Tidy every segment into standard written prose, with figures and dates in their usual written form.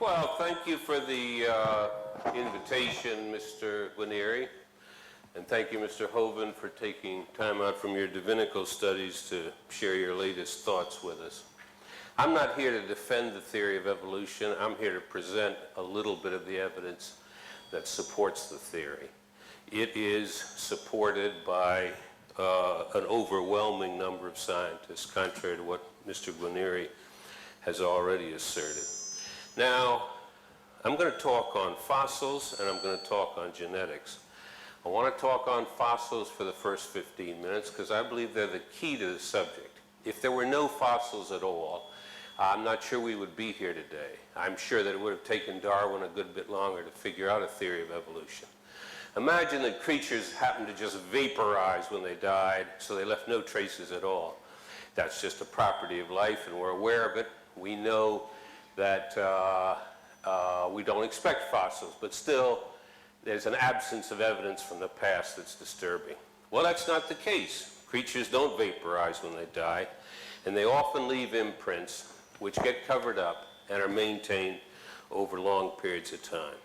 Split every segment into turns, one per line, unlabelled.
Well, thank you for the invitation, Mr. Guarnieri, and thank you, Mr. Hovind, for taking time out from your divinical studies to share your latest thoughts with us. I'm not here to defend the theory of evolution. I'm here to present a little bit of the evidence that supports the theory. It is supported by an overwhelming number of scientists, contrary to what Mr. Guarnieri has already asserted. Now, I'm going to talk on fossils and I'm going to talk on genetics. I want to talk on fossils for the first 15 minutes because I believe they're the key to the subject. If there were no fossils at all, I'm not sure we would be here today. I'm sure that it would have taken Darwin a good bit longer to figure out a theory of evolution. Imagine that creatures happened to just vaporize when they died, so they left no traces at all. That's just a property of life, and we're aware of it. We know that we don't expect fossils, but still there's an absence of evidence from the past that's disturbing. Well, that's not the case. Creatures don't vaporize when they die, and they often leave imprints which get covered up and are maintained over long periods of time.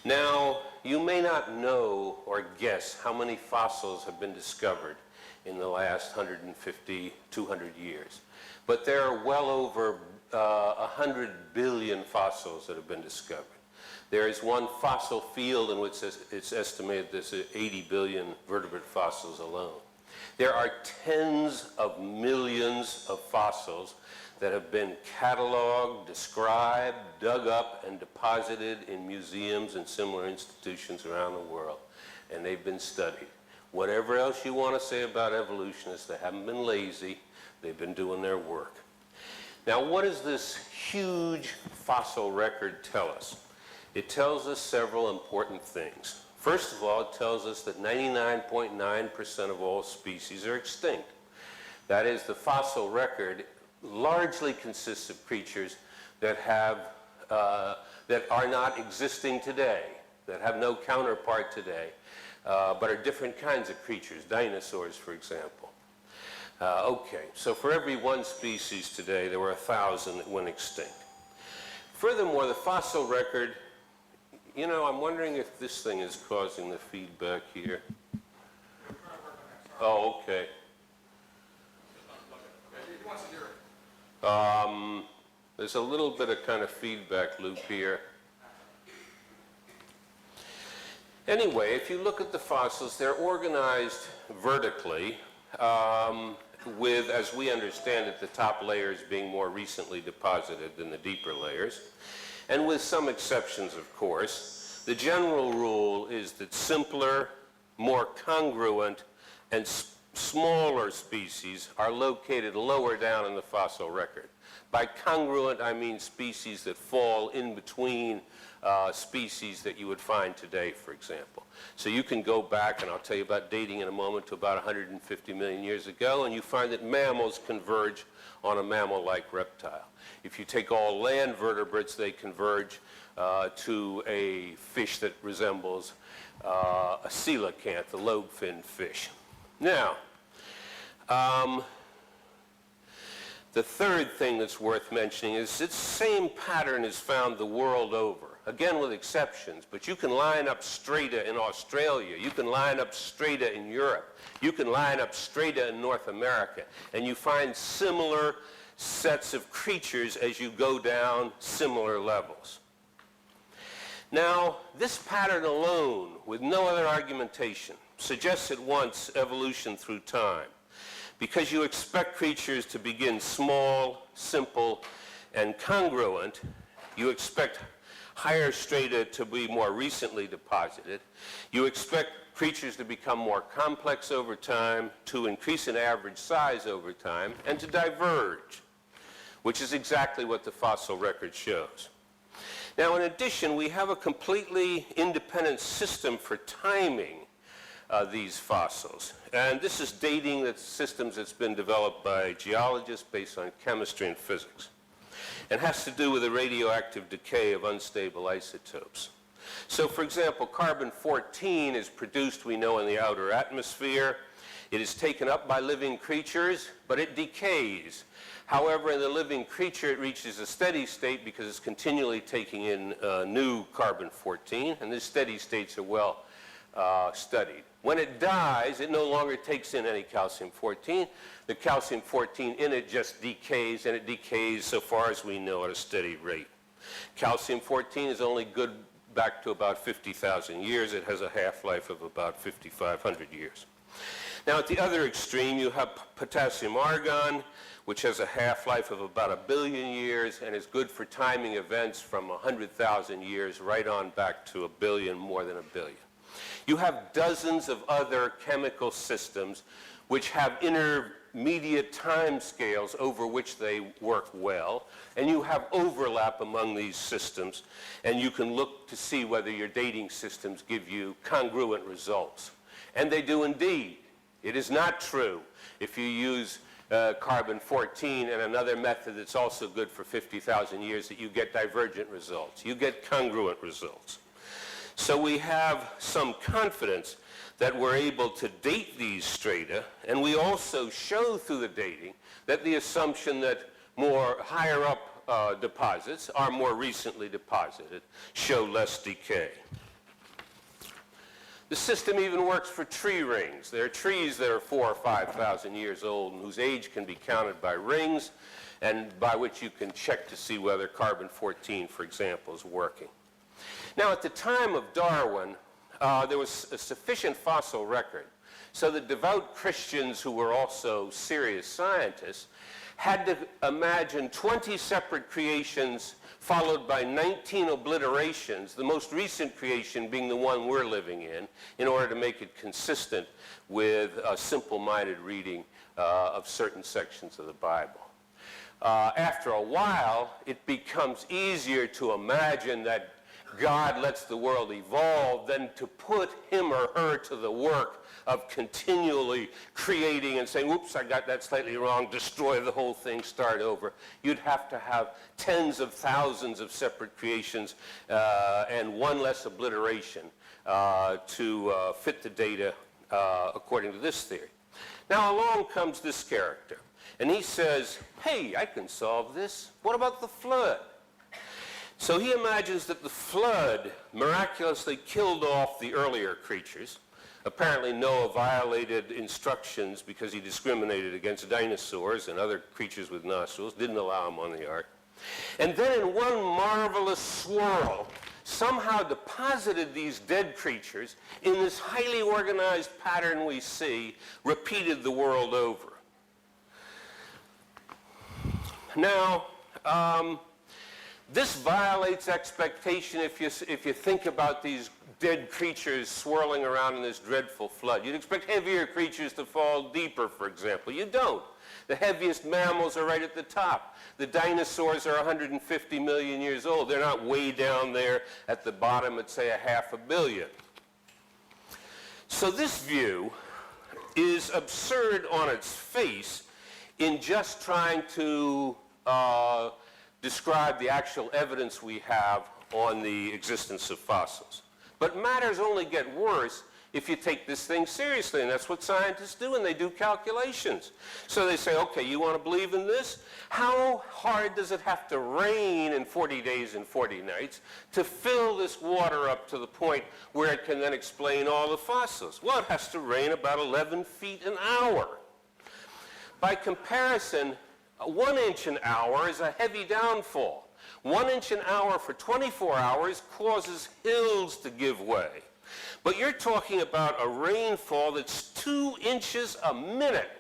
Now, you may not know or guess how many fossils have been discovered in the last 150, 200 years, but there are well over 100 billion fossils that have been discovered. There is one fossil field in which it's estimated there's 80 billion vertebrate fossils alone. There are tens of millions of fossils that have been cataloged, described, dug up, and deposited in museums and similar institutions around the world, and they've been studied. Whatever else you want to say about evolutionists, they haven't been lazy, they've been doing their work. Now, what does this huge fossil record tell us? It tells us several important things. First of all, it tells us that 99.9% of all species are extinct. That is, the fossil record largely consists of creatures that are not existing today, that have no counterpart today, but are different kinds of creatures, dinosaurs, for example. Okay, so for every one species today, there were 1,000 that went extinct. Furthermore, the fossil record, you know, I'm wondering if this thing is causing the feedback here. Oh, okay. There's a little bit of kind of feedback loop here. Anyway, if you look at the fossils, they're organized vertically, with, as we understand it, the top layers being more recently deposited than the deeper layers, and with some exceptions, of course. The general rule is that simpler, more congruent, and smaller species are located lower down in the fossil record. By congruent, I mean species that fall in between species that you would find today, for example. So you can go back, and I'll tell you about dating in a moment, to about 150 million years ago, and you find that mammals converge on a mammal-like reptile. If you take all land vertebrates, they converge to a fish that resembles a coelacanth, a lobe-finned fish. Now, the third thing that's worth mentioning is this same pattern is found the world over, again with exceptions, but you can line up strata in Australia, you can line up strata in Europe, you can line up strata in North America, and you find similar sets of creatures as you go down similar levels. Now, this pattern alone, with no other argumentation, suggests at once evolution through time, because you expect creatures to begin small, simple, and congruent. You expect higher strata to be more recently deposited. You expect creatures to become more complex over time, to increase in average size over time, and to diverge, which is exactly what the fossil record shows. Now, in addition, we have a completely independent system for timing these fossils. And this is dating that systems that's been developed by geologists based on chemistry and physics. It has to do with the radioactive decay of unstable isotopes. So, for example, carbon-14 is produced, we know, in the outer atmosphere. It is taken up by living creatures, but it decays. However, in the living creature, it reaches a steady state because it's continually taking in new carbon-14, and these steady states are well studied. When it dies, it no longer takes in any calcium-14. The calcium-14 in it just decays, and it decays, so far as we know, at a steady rate. Calcium-14 is only good back to about 50,000 years. It has a half-life of about 5,500 years. Now, at the other extreme, you have potassium argon, which has a half-life of about 1 billion years and is good for timing events from 100,000 years right on back to 1 billion, more than 1 billion. You have dozens of other chemical systems which have intermediate time scales over which they work well, and you have overlap among these systems, and you can look to see whether your dating systems give you congruent results. And they do indeed. It is not true if you use carbon-14 and another method that's also good for 50,000 years that you get divergent results. You get congruent results. So we have some confidence that we're able to date these strata, and we also show through the dating that the assumption that more higher up deposits are more recently deposited show less decay. The system even works for tree rings. There are trees that are 4,000 or 5,000 years old and whose age can be counted by rings, and by which you can check to see whether carbon-14, for example, is working. Now, at the time of Darwin, there was a sufficient fossil record, so that devout Christians who were also serious scientists had to imagine 20 separate creations followed by 19 obliterations, the most recent creation being the one we're living in order to make it consistent with a simple-minded reading of certain sections of the Bible. After a while, it becomes easier to imagine that God lets the world evolve than to put him or her to the work of continually creating and saying, oops, I got that slightly wrong, destroy the whole thing, start over. You'd have to have tens of thousands of separate creations and one less obliteration to fit the data according to this theory. Now along comes this character, and he says, hey, I can solve this. What about the flood? So he imagines that the flood miraculously killed off the earlier creatures. Apparently Noah violated instructions because he discriminated against dinosaurs and other creatures with nostrils, didn't allow them on the ark. And then in one marvelous swirl, somehow deposited these dead creatures in this highly organized pattern we see repeated the world over. Now, this violates expectation if you think about these dead creatures swirling around in this dreadful flood. You'd expect heavier creatures to fall deeper, for example. You don't. The heaviest mammals are right at the top. The dinosaurs are 150 million years old. They're not way down there at the bottom at, say, 500 million. So this view is absurd on its face in just trying to describe the actual evidence we have on the existence of fossils. But matters only get worse if you take this thing seriously, and that's what scientists do, and they do calculations. So they say, okay, you want to believe in this? How hard does it have to rain in 40 days and 40 nights to fill this water up to the point where it can then explain all the fossils? Well, it has to rain about 11 feet an hour. By comparison, 1 inch an hour is a heavy downfall. 1 inch an hour for 24 hours causes hills to give way. But you're talking about a rainfall that's 2 inches a minute.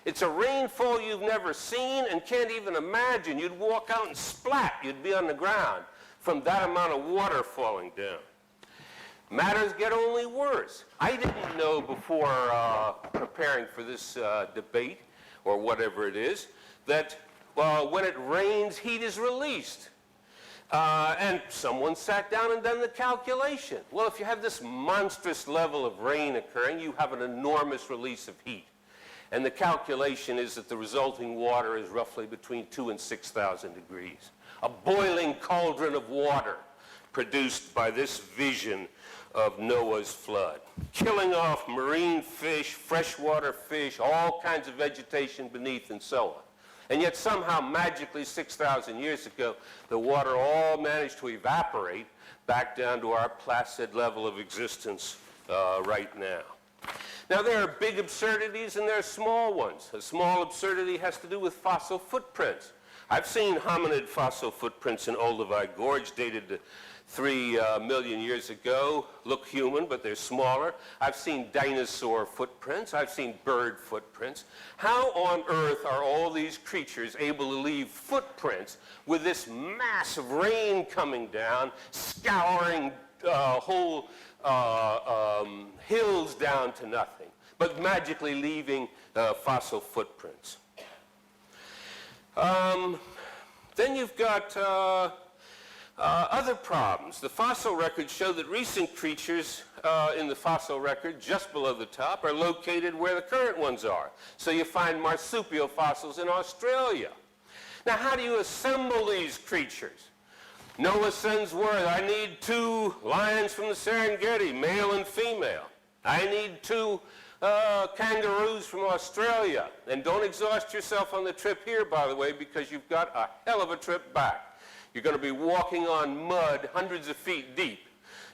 It's a rainfall you've never seen and can't even imagine. You'd walk out and splat. You'd be on the ground from that amount of water falling down. Matters get only worse. I didn't know before preparing for this debate, or whatever it is, that when it rains, heat is released. And someone sat down and done the calculation. Well, if you have this monstrous level of rain occurring, you have an enormous release of heat. And the calculation is that the resulting water is roughly between 2,000 and 6,000 degrees. A boiling cauldron of water produced by this vision of Noah's flood, killing off marine fish, freshwater fish, all kinds of vegetation beneath, and so on. And yet somehow magically 6,000 years ago, the water all managed to evaporate back down to our placid level of existence right now. Now, there are big absurdities and there are small ones. A small absurdity has to do with fossil footprints. I've seen hominid fossil footprints in Olduvai Gorge dated to 3 million years ago. Look human, but they're smaller. I've seen dinosaur footprints. I've seen bird footprints. How on earth are all these creatures able to leave footprints with this mass of rain coming down, scouring whole hills down to nothing, but magically leaving fossil footprints? Then you've got other problems. The fossil records show that recent creatures in the fossil record just below the top are located where the current ones are. So you find marsupial fossils in Australia. Now, how do you assemble these creatures? Noah sends word, I need 2 lions from the Serengeti, male and female. I need 2 kangaroos from Australia. And don't exhaust yourself on the trip here, by the way, because you've got a hell of a trip back. You're going to be walking on mud hundreds of feet deep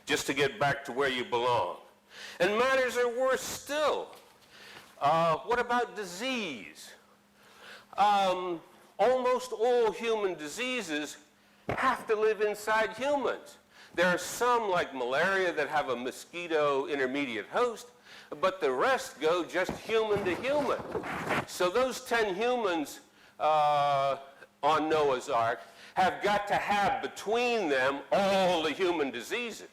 just to get back to where you belong. And matters are worse still. What about disease? Almost all human diseases have to live inside humans. There are some, like malaria, that have a mosquito intermediate host, but the rest go just human to human. So those 10 humans on Noah's Ark have got to have between them all the human diseases.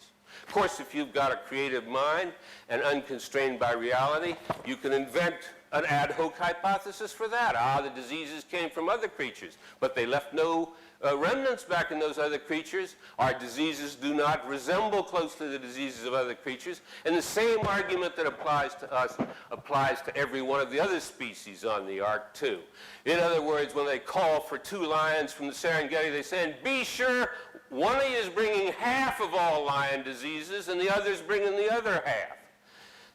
Of course, if you've got a creative mind and unconstrained by reality, you can invent an ad hoc hypothesis for that. The diseases came from other creatures, but they left no remnants back in those other creatures. Our diseases do not resemble closely the diseases of other creatures, and the same argument that applies to us applies to every one of the other species on the Ark too. In other words, when they call for 2 lions from the Serengeti, they say, and be sure one of you is bringing half of all lion diseases and the other's bringing the other half.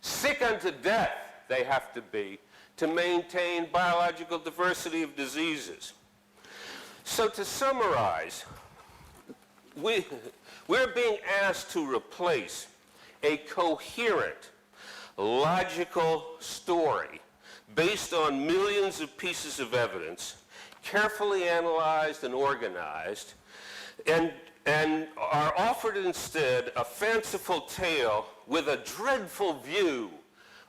Sick unto death they have to be to maintain biological diversity of diseases. So to summarize, we're being asked to replace a coherent, logical story based on millions of pieces of evidence, carefully analyzed and organized, and are offered instead a fanciful tale with a dreadful view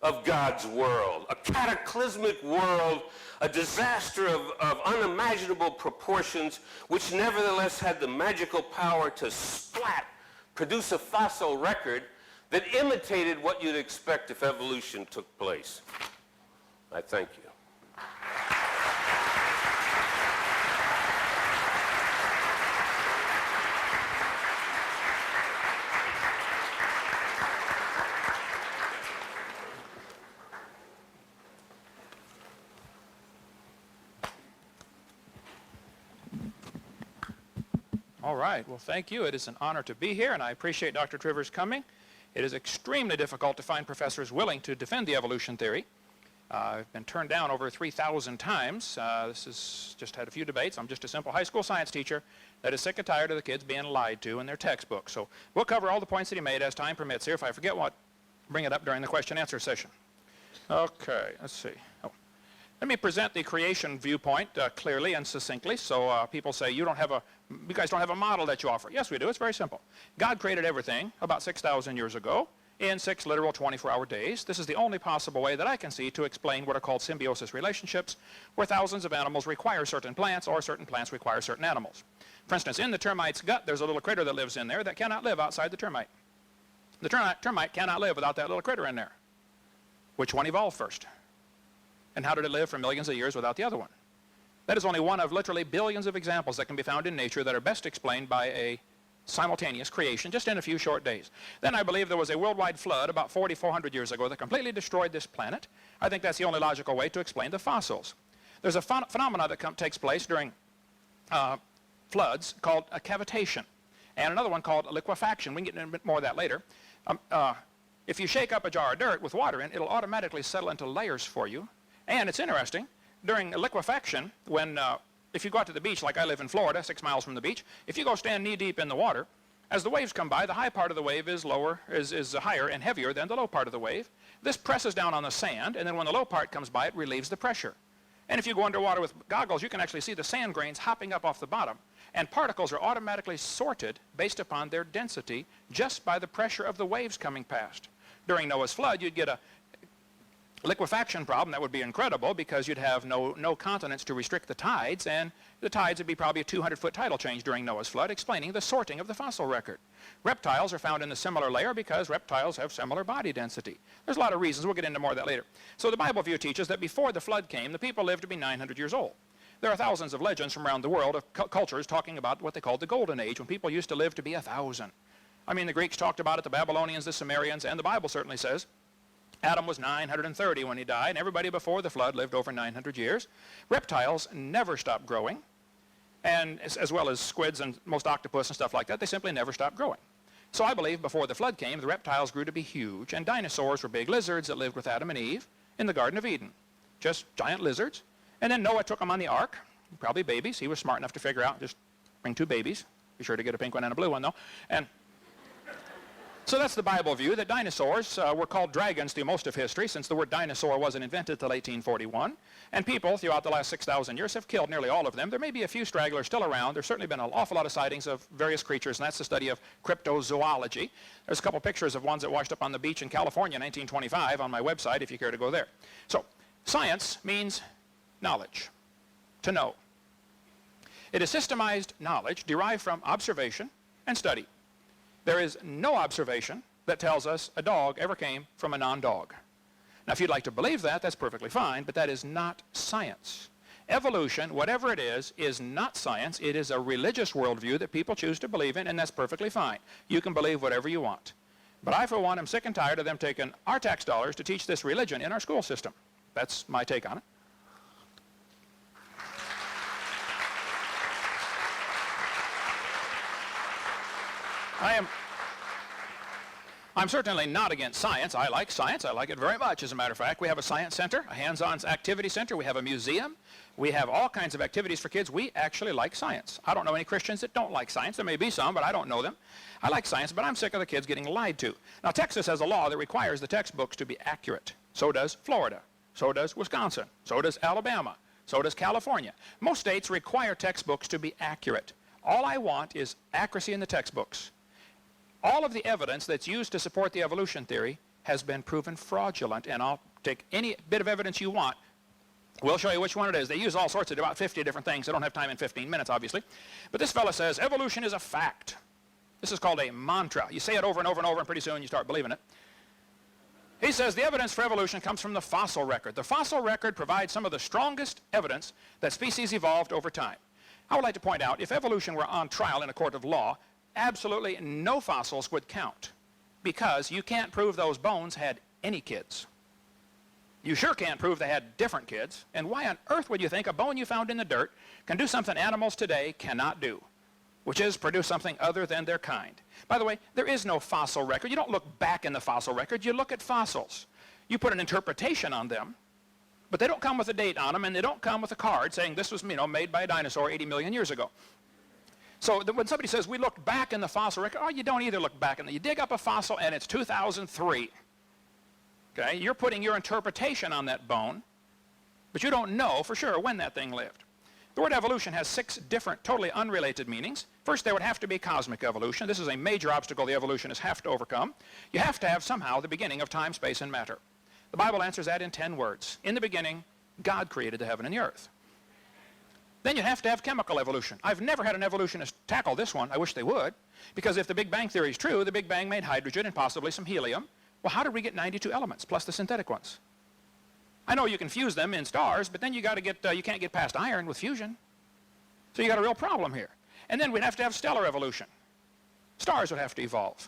of God's world, a cataclysmic world, a disaster of unimaginable proportions, which nevertheless had the magical power to produce a fossil record that imitated what you'd expect if evolution took place. I thank you.
All right. Well, thank you. It is an honor to be here, and I appreciate Dr. Trivers coming. It is extremely difficult to find professors willing to defend the evolution theory. I've been turned down over 3,000 times. This has just had a few debates. I'm just a simple high school science teacher that is sick and tired of the kids being lied to in their textbooks. So we'll cover all the points that he made as time permits here. If I forget what, bring it up during the question-answer session. Okay, let's see. Let me present the creation viewpoint clearly and succinctly. So people say, you guys don't have a model that you offer. Yes, we do. It's very simple. God created everything about 6,000 years ago in 6 literal 24-hour days. This is the only possible way that I can see to explain what are called symbiosis relationships, where thousands of animals require certain plants or certain plants require certain animals. For instance, in the termite's gut, there's a little critter that lives in there that cannot live outside the termite. The termite cannot live without that little critter in there. Which one evolved first? And how did it live for millions of years without the other one? That is only one of literally billions of examples that can be found in nature that are best explained by a simultaneous creation just in a few short days. Then I believe there was a worldwide flood about 4,400 years ago that completely destroyed this planet. I think that's the only logical way to explain the fossils. There's a phenomena that takes place during floods called a cavitation, and another one called liquefaction. We can get into a bit more of that later. If you shake up a jar of dirt with water in, it'll automatically settle into layers for you. And it's interesting, during liquefaction, if you go out to the beach, like I live in Florida, 6 miles from the beach, if you go stand knee-deep in the water, as the waves come by, the high part of the wave is higher and heavier than the low part of the wave. This presses down on the sand, and then when the low part comes by, it relieves the pressure. And if you go underwater with goggles, you can actually see the sand grains hopping up off the bottom. And particles are automatically sorted based upon their density just by the pressure of the waves coming past. During Noah's flood, you'd get a liquefaction problem that would be incredible because you'd have no continents to restrict the tides, and the tides would be probably a 200-foot tidal change during Noah's flood, explaining the sorting of the fossil record. Reptiles are found in a similar layer because reptiles have similar body density. There's a lot of reasons. We'll get into more of that later. So the Bible view teaches that before the flood came, the people lived to be 900 years old. There are thousands of legends from around the world of cultures talking about what they called the Golden Age, when people used to live to be 1,000. I mean, the Greeks talked about it, the Babylonians, the Sumerians, and the Bible certainly says Adam was 930 when he died, and everybody before the flood lived over 900 years. Reptiles never stop growing, and as well as squids and most octopus and stuff like that, they simply never stop growing. So I believe before the flood came, the reptiles grew to be huge, and dinosaurs were big lizards that lived with Adam and Eve in the Garden of Eden. Just giant lizards. And then Noah took them on the ark, probably babies. He was smart enough to figure out, just bring 2 babies. Be sure to get a pink one and a blue one, though. And so that's the Bible view, that dinosaurs were called dragons through most of history, since the word dinosaur wasn't invented till 1841. And people throughout the last 6,000 years have killed nearly all of them. There may be a few stragglers still around. There's certainly been an awful lot of sightings of various creatures, and that's the study of cryptozoology. There's a couple pictures of ones that washed up on the beach in California in 1925 on my website, if you care to go there. So science means knowledge, to know. It is systemized knowledge derived from observation and study. There is no observation that tells us a dog ever came from a non-dog. Now, if you'd like to believe that, that's perfectly fine, but that is not science. Evolution, whatever it is not science. It is a religious worldview that people choose to believe in, and that's perfectly fine. You can believe whatever you want. But I, for one, am sick and tired of them taking our tax dollars to teach this religion in our school system. That's my take on it. I'm certainly not against science. I like science. I like it very much. As a matter of fact, we have a science center, a hands-on activity center. We have a museum. We have all kinds of activities for kids. We actually like science. I don't know any Christians that don't like science. There may be some, but I don't know them. I like science, but I'm sick of the kids getting lied to. Now, Texas has a law that requires the textbooks to be accurate. So does Florida. So does Wisconsin. So does Alabama. So does California. Most states require textbooks to be accurate. All I want is accuracy in the textbooks. All of the evidence that's used to support the evolution theory has been proven fraudulent, and I'll take any bit of evidence you want. We'll show you which one it is. They use all sorts of about 50 different things. I don't have time in 15 minutes, obviously. But this fellow says evolution is a fact. This is called a mantra. You say it over and over and over, and pretty soon you start believing it. He says the evidence for evolution comes from the fossil record. The fossil record provides some of the strongest evidence that species evolved over time. I would like to point out, if evolution were on trial in a court of law, absolutely no fossils would count, because you can't prove those bones had any kids. You sure can't prove they had different kids. And why on earth would you think a bone you found in the dirt can do something animals today cannot do, which is produce something other than their kind? By the way, there is no fossil record. You don't look back in the fossil record. You look at fossils. You put an interpretation on them, but they don't come with a date on them, and they don't come with a card saying this was, made by a dinosaur 80 million years ago. So when somebody says we looked back in the fossil record, you don't either look back in the, you dig up a fossil and it's 2003. Okay, you're putting your interpretation on that bone, but you don't know for sure when that thing lived. The word evolution has 6 different, totally unrelated meanings. First, there would have to be cosmic evolution. This is a major obstacle the evolutionists have to overcome. You have to have somehow the beginning of time, space, and matter. The Bible answers that in 10 words. In the beginning, God created the heaven and the earth. Then you have to have chemical evolution. I've never had an evolutionist tackle this one. I wish they would. Because if the Big Bang theory is true, the Big Bang made hydrogen and possibly some helium. Well, how did we get 92 elements, plus the synthetic ones? I know you can fuse them in stars, but then you can't get past iron with fusion. So you got a real problem here. And then we'd have to have stellar evolution. Stars would have to evolve.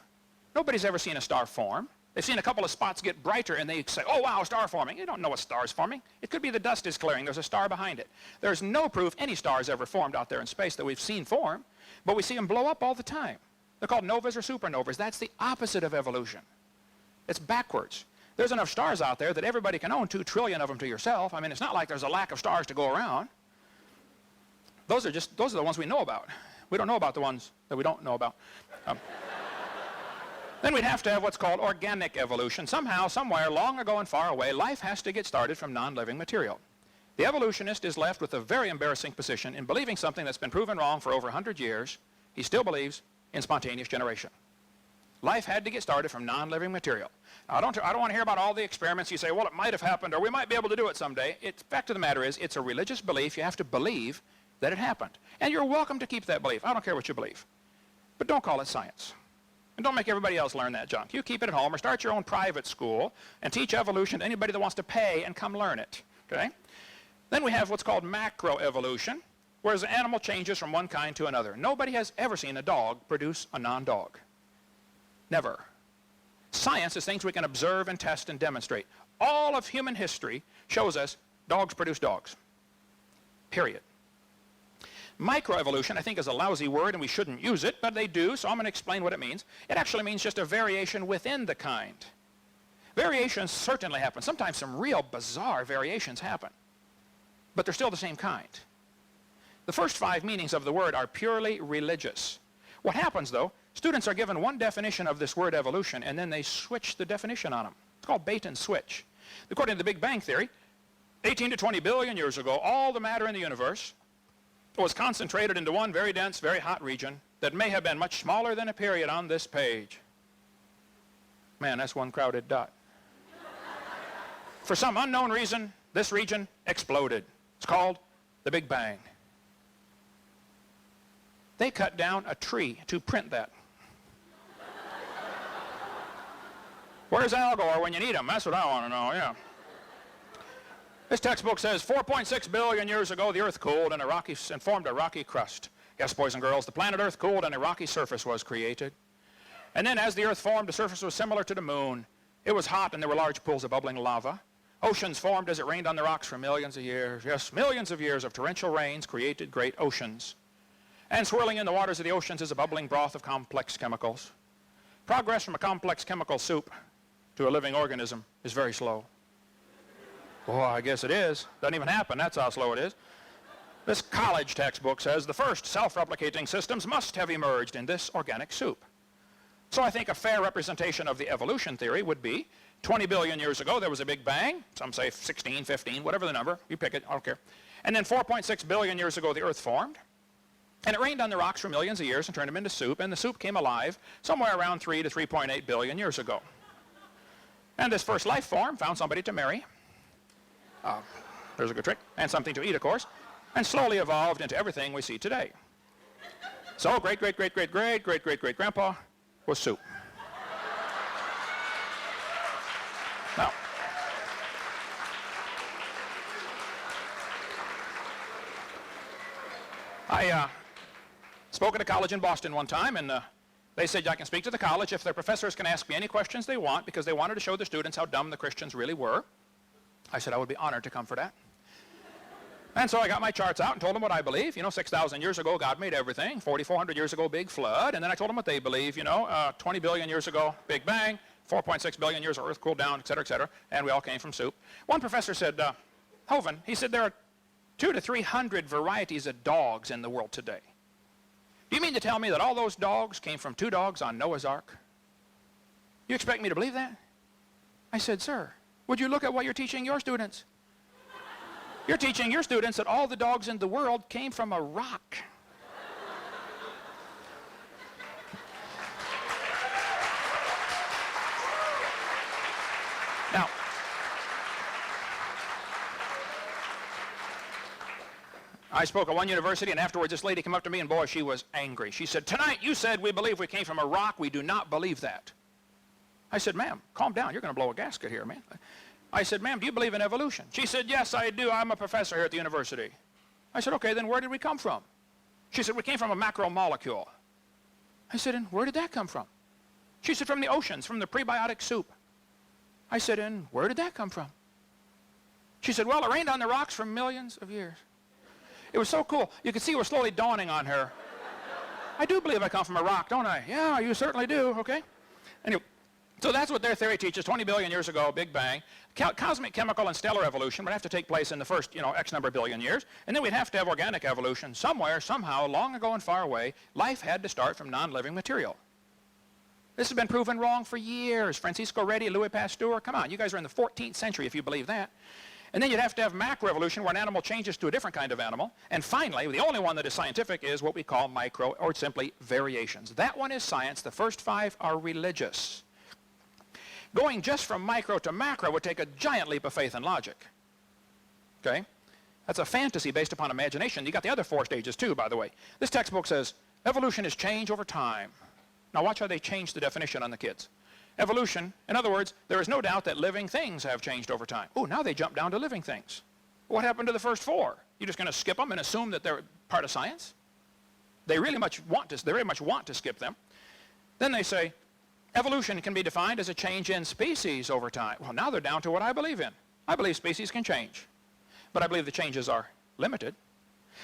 Nobody's ever seen a star form. They've seen a couple of spots get brighter, and they say, oh, wow, star forming. You don't know a star's forming. It could be the dust is clearing. There's a star behind it. There's no proof any star's ever formed out there in space that we've seen form, but we see them blow up all the time. They're called novas or supernovas. That's the opposite of evolution. It's backwards. There's enough stars out there that everybody can own 2 trillion of them to yourself. I mean, it's not like there's a lack of stars to go around. Those are the ones we know about. We don't know about the ones that we don't know about. Then we'd have to have what's called organic evolution. Somehow, somewhere, long ago and far away, life has to get started from non-living material. The evolutionist is left with a very embarrassing position in believing something that's been proven wrong for over 100 years. He still believes in spontaneous generation. Life had to get started from non-living material. Now, I don't want to hear about all the experiments. You say, well, it might have happened, or we might be able to do it someday. The fact of the matter is, it's a religious belief. You have to believe that it happened. And you're welcome to keep that belief. I don't care what you believe. But don't call it science. And don't make everybody else learn that junk. You keep it at home or start your own private school and teach evolution to anybody that wants to pay and come learn it. Okay? Then we have what's called macroevolution, whereas the animal changes from one kind to another. Nobody has ever seen a dog produce a non-dog. Never. Science is things we can observe and test and demonstrate. All of human history shows us dogs produce dogs. Period. Microevolution, I think, is a lousy word, and we shouldn't use it, but they do, so I'm going to explain what it means. It actually means just a variation within the kind. Variations certainly happen. Sometimes some real bizarre variations happen, but they're still the same kind. The first 5 meanings of the word are purely religious. What happens, though, students are given one definition of this word evolution, and then they switch the definition on them. It's called bait and switch. According to the Big Bang Theory, 18 to 20 billion years ago, all the matter in the universe was concentrated into one very dense, very hot region that may have been much smaller than a period on this page. Man, that's one crowded dot. For some unknown reason, this region exploded. It's called the Big Bang. They cut down a tree to print that. Where's Al Gore when you need him? That's what I want to know, yeah. This textbook says 4.6 billion years ago, the Earth cooled and formed a rocky crust. Yes, boys and girls, the planet Earth cooled and a rocky surface was created. And then as the Earth formed, the surface was similar to the moon. It was hot and there were large pools of bubbling lava. Oceans formed as it rained on the rocks for millions of years. Yes, millions of years of torrential rains created great oceans. And swirling in the waters of the oceans is a bubbling broth of complex chemicals. Progress from a complex chemical soup to a living organism is very slow. Boy, I guess it is. Doesn't even happen. That's how slow it is. This college textbook says the first self-replicating systems must have emerged in this organic soup. So I think a fair representation of the evolution theory would be 20 billion years ago there was a Big Bang. Some say 16, 15, whatever the number. You pick it. I don't care. And then 4.6 billion years ago the Earth formed. And it rained on the rocks for millions of years and turned them into soup. And the soup came alive somewhere around 3 to 3.8 billion years ago. And this first life form found somebody to marry. There's a good trick. And something to eat, of course. And slowly evolved into everything we see today. So great-great-great-great-great-great-great-great-grandpa was soup. Now, I spoke at a college in Boston one time, and they said I can speak to the college if their professors can ask me any questions they want, because they wanted to show the students how dumb the Christians really were. I said I would be honored to come for that. And so I got my charts out and told them what I believe. 6,000 years ago, God made everything. 4,400 years ago, big flood. And then I told them what they believe. 20 billion years ago, Big Bang. 4.6 billion years, Earth cooled down, et cetera, and we all came from soup. One professor said, Hovind, he said, there are 200 to 300 varieties of dogs in the world today. Do you mean to tell me that all those dogs came from 2 dogs on Noah's Ark? You expect me to believe that? I said, sir, would you look at what you're teaching your students? You're teaching your students that all the dogs in the world came from a rock. Now, I spoke at one university, and afterwards this lady came up to me, and boy, she was angry. She said, tonight you said we believe we came from a rock. We do not believe that. I said, ma'am, calm down. You're going to blow a gasket here, man. I said, ma'am, do you believe in evolution? She said, yes, I do. I'm a professor here at the university. I said, okay, then where did we come from? She said, we came from a macromolecule. I said, and where did that come from? She said, from the oceans, from the prebiotic soup. I said, and where did that come from? She said, well, it rained on the rocks for millions of years. It was so cool. You could see it was slowly dawning on her I do believe I come from a rock, don't I? Yeah, you certainly do, okay? Anyway, so that's what their theory teaches. 20 billion years ago, Big Bang. Cosmic, chemical, and stellar evolution would have to take place in the first, X number of billion years. And then we'd have to have organic evolution somewhere, somehow, long ago and far away. Life had to start from non-living material. This has been proven wrong for years. Francisco Redi, Louis Pasteur, come on, you guys are in the 14th century if you believe that. And then you'd have to have macroevolution where an animal changes to a different kind of animal. And finally, the only one that is scientific is what we call micro, or simply variations. That one is science. The first 5 are religious. Going just from micro to macro would take a giant leap of faith and logic. Okay? That's a fantasy based upon imagination. You got the other 4 stages too, by the way. This textbook says evolution is change over time. Now watch how they change the definition on the kids. Evolution, in other words, there is no doubt that living things have changed over time. Oh, now they jump down to living things. What happened to the first 4? You're just going to skip them and assume that they're part of science? They really much want to skip them. Then they say, evolution can be defined as a change in species over time. Well, now they're down to what I believe in. I believe species can change, but I believe the changes are limited.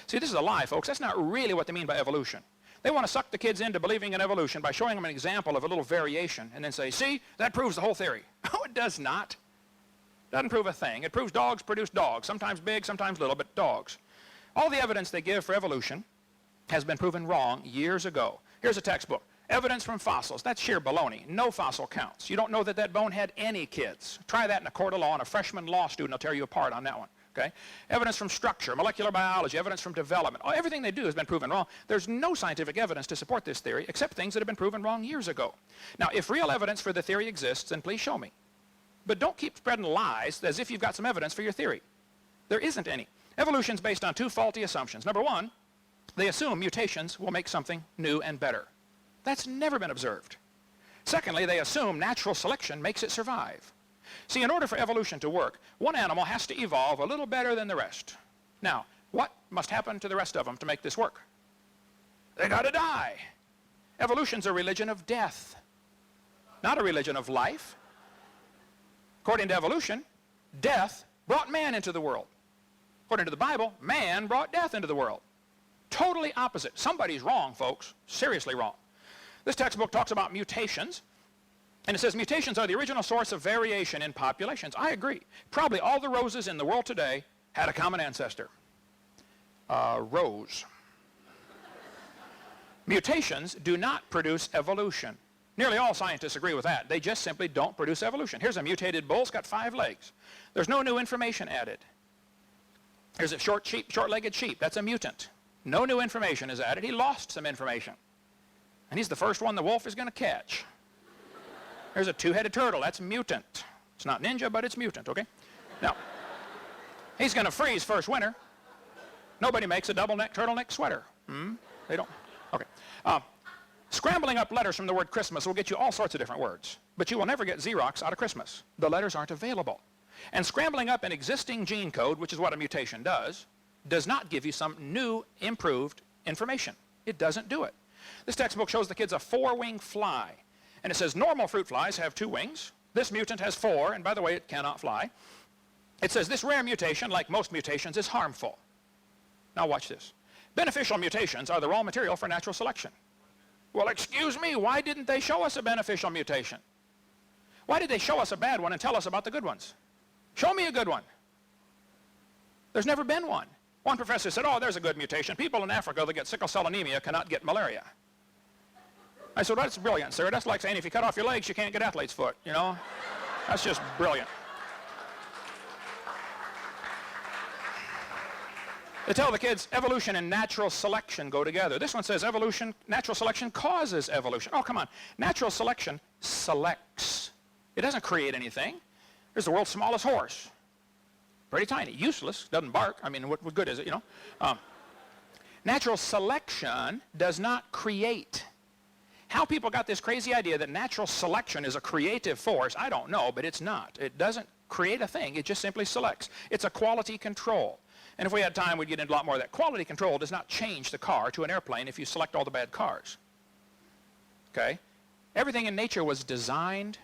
See, this is a lie, folks. That's not really what they mean by evolution. They want to suck the kids into believing in evolution by showing them an example of a little variation and then say, see, that proves the whole theory. Oh, it does not. It doesn't prove a thing. It proves dogs produce dogs, sometimes big, sometimes little, but dogs. All the evidence they give for evolution has been proven wrong years ago. Here's a textbook. Evidence from fossils. That's sheer baloney. No fossil counts. You don't know that that bone had any kids. Try that in a court of law, and a freshman law student will tear you apart on that one. Okay? Evidence from structure, molecular biology, evidence from development. Oh, everything they do has been proven wrong. There's no scientific evidence to support this theory except things that have been proven wrong years ago. Now, if real evidence for the theory exists, then please show me. But don't keep spreading lies as if you've got some evidence for your theory. There isn't any. Evolution is based on 2 faulty assumptions. Number 1, they assume mutations will make something new and better. That's never been observed. Secondly, they assume natural selection makes it survive. See, in order for evolution to work, one animal has to evolve a little better than the rest. Now, what must happen to the rest of them to make this work? They got to die. Evolution's a religion of death, not a religion of life. According to evolution, death brought man into the world. According to the Bible, man brought death into the world. Totally opposite. Somebody's wrong, folks. Seriously wrong. This textbook talks about mutations. And it says mutations are the original source of variation in populations. I agree. Probably all the roses in the world today had a common ancestor. Rose. Mutations do not produce evolution. Nearly all scientists agree with that. They just simply don't produce evolution. Here's a mutated bull. It's got 5 legs. There's no new information added. Here's a short-legged sheep. That's a mutant. No new information is added. He lost some information. And he's the first one the wolf is going to catch. There's a 2-headed turtle. That's mutant. It's not ninja, but it's mutant, okay? Now, he's going to freeze first winter. Nobody makes a double-neck turtleneck sweater. They don't. Okay. Scrambling up letters from the word Christmas will get you all sorts of different words, but you will never get Xerox out of Christmas. The letters aren't available. And scrambling up an existing gene code, which is what a mutation does not give you some new, improved information. It doesn't do it. This textbook shows the kids a 4-winged fly. And it says normal fruit flies have 2 wings. This mutant has 4, and by the way, it cannot fly. It says this rare mutation, like most mutations, is harmful. Now watch this. Beneficial mutations are the raw material for natural selection. Well, excuse me, why didn't they show us a beneficial mutation? Why did they show us a bad one and tell us about the good ones? Show me a good one. There's never been one. One professor said, oh, there's a good mutation. People in Africa that get sickle cell anemia cannot get malaria. I said, well, that's brilliant, sir. That's like saying if you cut off your legs, you can't get athlete's foot, you know? That's just brilliant. They tell the kids evolution and natural selection go together. This one says evolution, natural selection causes evolution. Oh, come on. Natural selection selects. It doesn't create anything. There's the world's smallest horse. Pretty tiny, useless, doesn't bark. I mean, what good is it, you know? Natural selection does not create. How people got this crazy idea that natural selection is a creative force, I don't know, but it's not. It doesn't create a thing. It just simply selects. It's a quality control. And if we had time, we'd get into a lot more of that. Quality control does not change the car to an airplane if you select all the bad cars. Okay? Everything in nature was designed.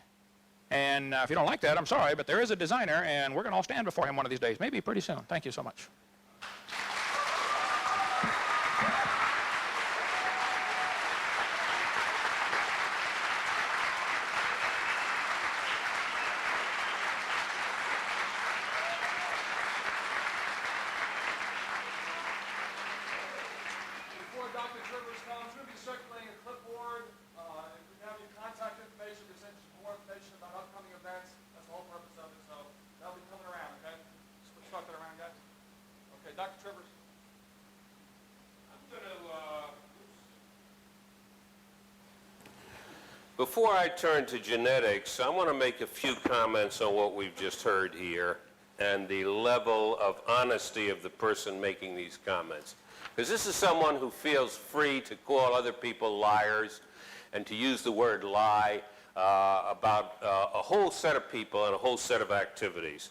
And if you don't like that, I'm sorry, but there is a designer, and we're going to all stand before him one of these days. Maybe pretty soon. Thank you so much.
Dr. Trivers comes, we're going to be circulating a clipboard. If we have your contact information, we send you more information about upcoming events. That's the whole purpose of it. So that'll be coming around, okay? So let's start that around, guys. Okay, Dr. Trivers.
Before I turn to genetics, I want to make a few comments on what we've just heard here and the level of honesty of the person making these comments. Because this is someone who feels free to call other people liars and to use the word lie about a whole set of people and a whole set of activities.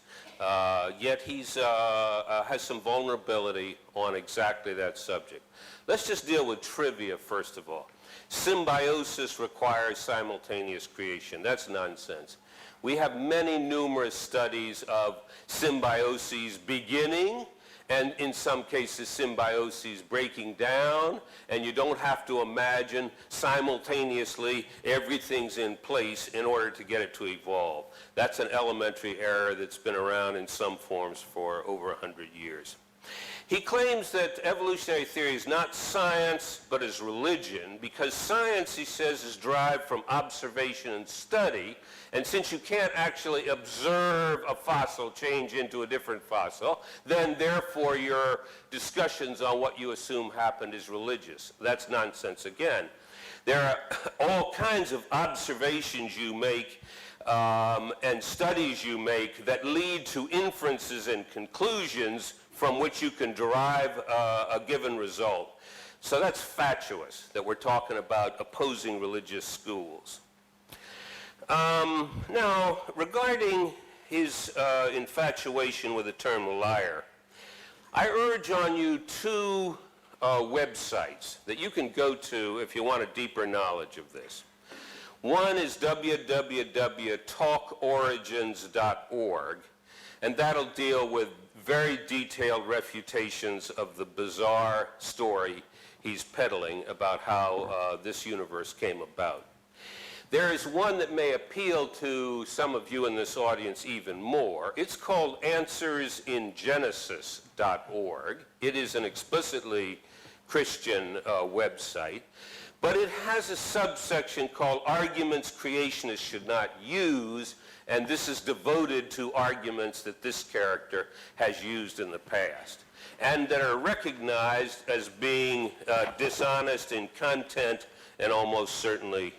Yet he has some vulnerability on exactly that subject. Let's just deal with trivia first of all. Symbiosis requires simultaneous creation. That's nonsense. We have many numerous studies of symbioses beginning and in some cases symbioses breaking down, and you don't have to imagine simultaneously everything's in place in order to get it to evolve. That's an elementary error that's been around in some forms for over 100 years. He claims that evolutionary theory is not science, but is religion, because science, he says, is derived from observation and study, and since you can't actually observe a fossil change into a different fossil, then therefore your discussions on what you assume happened is religious. That's nonsense again. There are all kinds of observations you make and studies you make that lead to inferences and conclusions from which you can derive a given result. So that's fatuous, that we're talking about opposing religious schools. Now, regarding his infatuation with the term liar, I urge on you two websites that you can go to if you want a deeper knowledge of this. One is www.talkorigins.org, and that'll deal with very detailed refutations of the bizarre story he's peddling about how this universe came about. There is one that may appeal to some of you in this audience even more. It's called AnswersInGenesis.org. It is an explicitly Christian website, but it has a subsection called Arguments Creationists Should Not Use, and this is devoted to arguments that this character has used in the past and that are recognized as being dishonest in content and almost certainly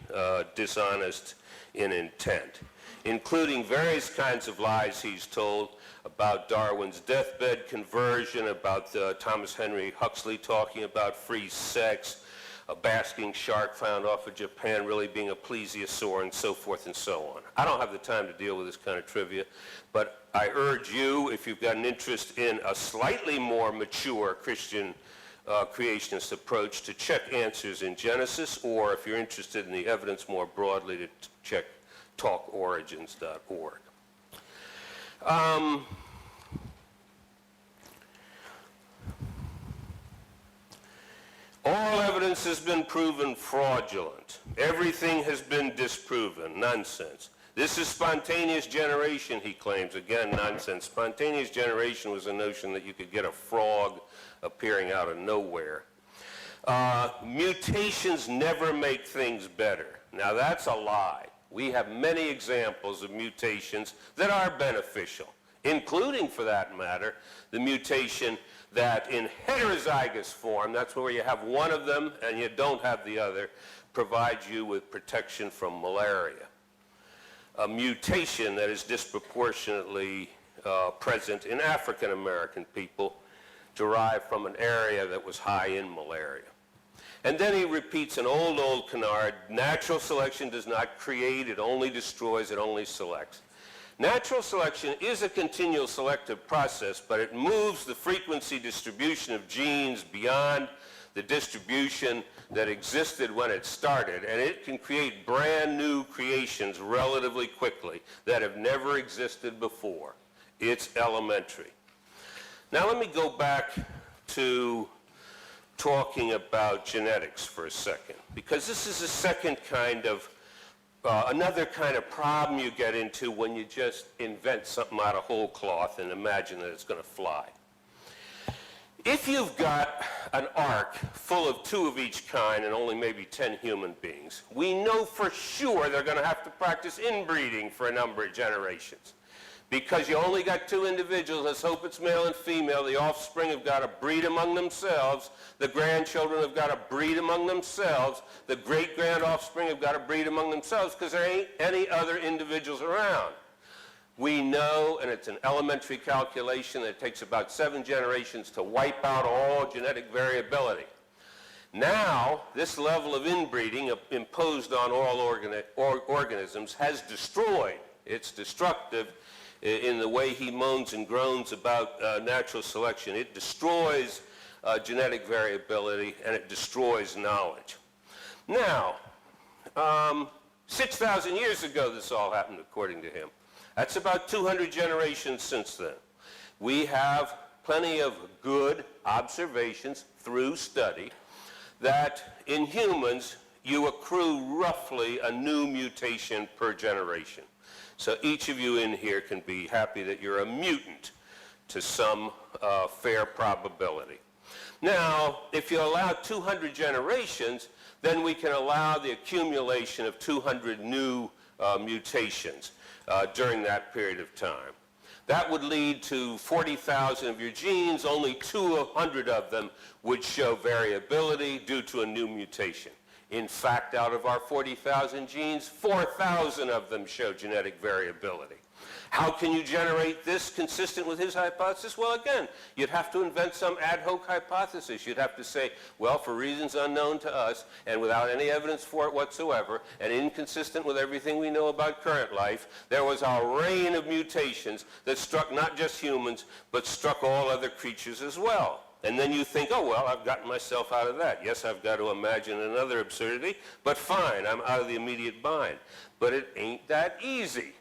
dishonest in intent, including various kinds of lies he's told about Darwin's deathbed conversion, about Thomas Henry Huxley talking about free sex, a basking shark found off of Japan really being a plesiosaur, and so forth and so on. I don't have the time to deal with this kind of trivia, but I urge you, if you've got an interest in a slightly more mature Christian creationist approach, to check Answers in Genesis, or if you're interested in the evidence more broadly, to check talkorigins.org. All evidence has been proven fraudulent. Everything has been disproven. Nonsense. This is spontaneous generation, he claims. Again, nonsense. Spontaneous generation was a notion that you could get a frog appearing out of nowhere. Mutations never make things better. Now, that's a lie. We have many examples of mutations that are beneficial, including, for that matter, the mutation that in heterozygous form, that's where you have one of them and you don't have the other, provides you with protection from malaria. A mutation that is disproportionately present in African American people derived from an area that was high in malaria. And then he repeats an old canard: natural selection does not create, it only destroys, it only selects. Natural selection is a continual selective process, but it moves the frequency distribution of genes beyond the distribution that existed when it started, and it can create brand new creations relatively quickly that have never existed before. It's elementary. Now let me go back to talking about genetics for a second, because this is a second kind of another kind of problem you get into when you just invent something out of whole cloth and imagine that it's going to fly. If you've got an ark full of 2 of each kind and only maybe 10 human beings, we know for sure they're going to have to practice inbreeding for a number of generations. Because you only got 2 individuals, let's hope it's male and female, the offspring have got to breed among themselves, the grandchildren have got to breed among themselves, the great-grand offspring have got to breed among themselves because there ain't any other individuals around. We know, and it's an elementary calculation, that it takes about 7 generations to wipe out all genetic variability. Now, this level of inbreeding imposed on all organisms has destroyed. It's destructive in the way he moans and groans about natural selection. It destroys genetic variability, and it destroys knowledge. Now, 6,000 years ago this all happened, according to him. That's about 200 generations since then. We have plenty of good observations through study that in humans you accrue roughly a new mutation per generation. So each of you in here can be happy that you're a mutant to some fair probability. Now, if you allow 200 generations, then we can allow the accumulation of 200 new mutations during that period of time. That would lead to 40,000 of your genes. Only 200 of them would show variability due to a new mutation. In fact, out of our 40,000 genes, 4,000 of them show genetic variability. How can you generate this consistent with his hypothesis? Well, again, you'd have to invent some ad hoc hypothesis. You'd have to say, well, for reasons unknown to us and without any evidence for it whatsoever and inconsistent with everything we know about current life, there was a rain of mutations that struck not just humans, but struck all other creatures as well. And then you think, oh, well, I've gotten myself out of that. Yes, I've got to imagine another absurdity, but fine, I'm out of the immediate bind. But it ain't that easy.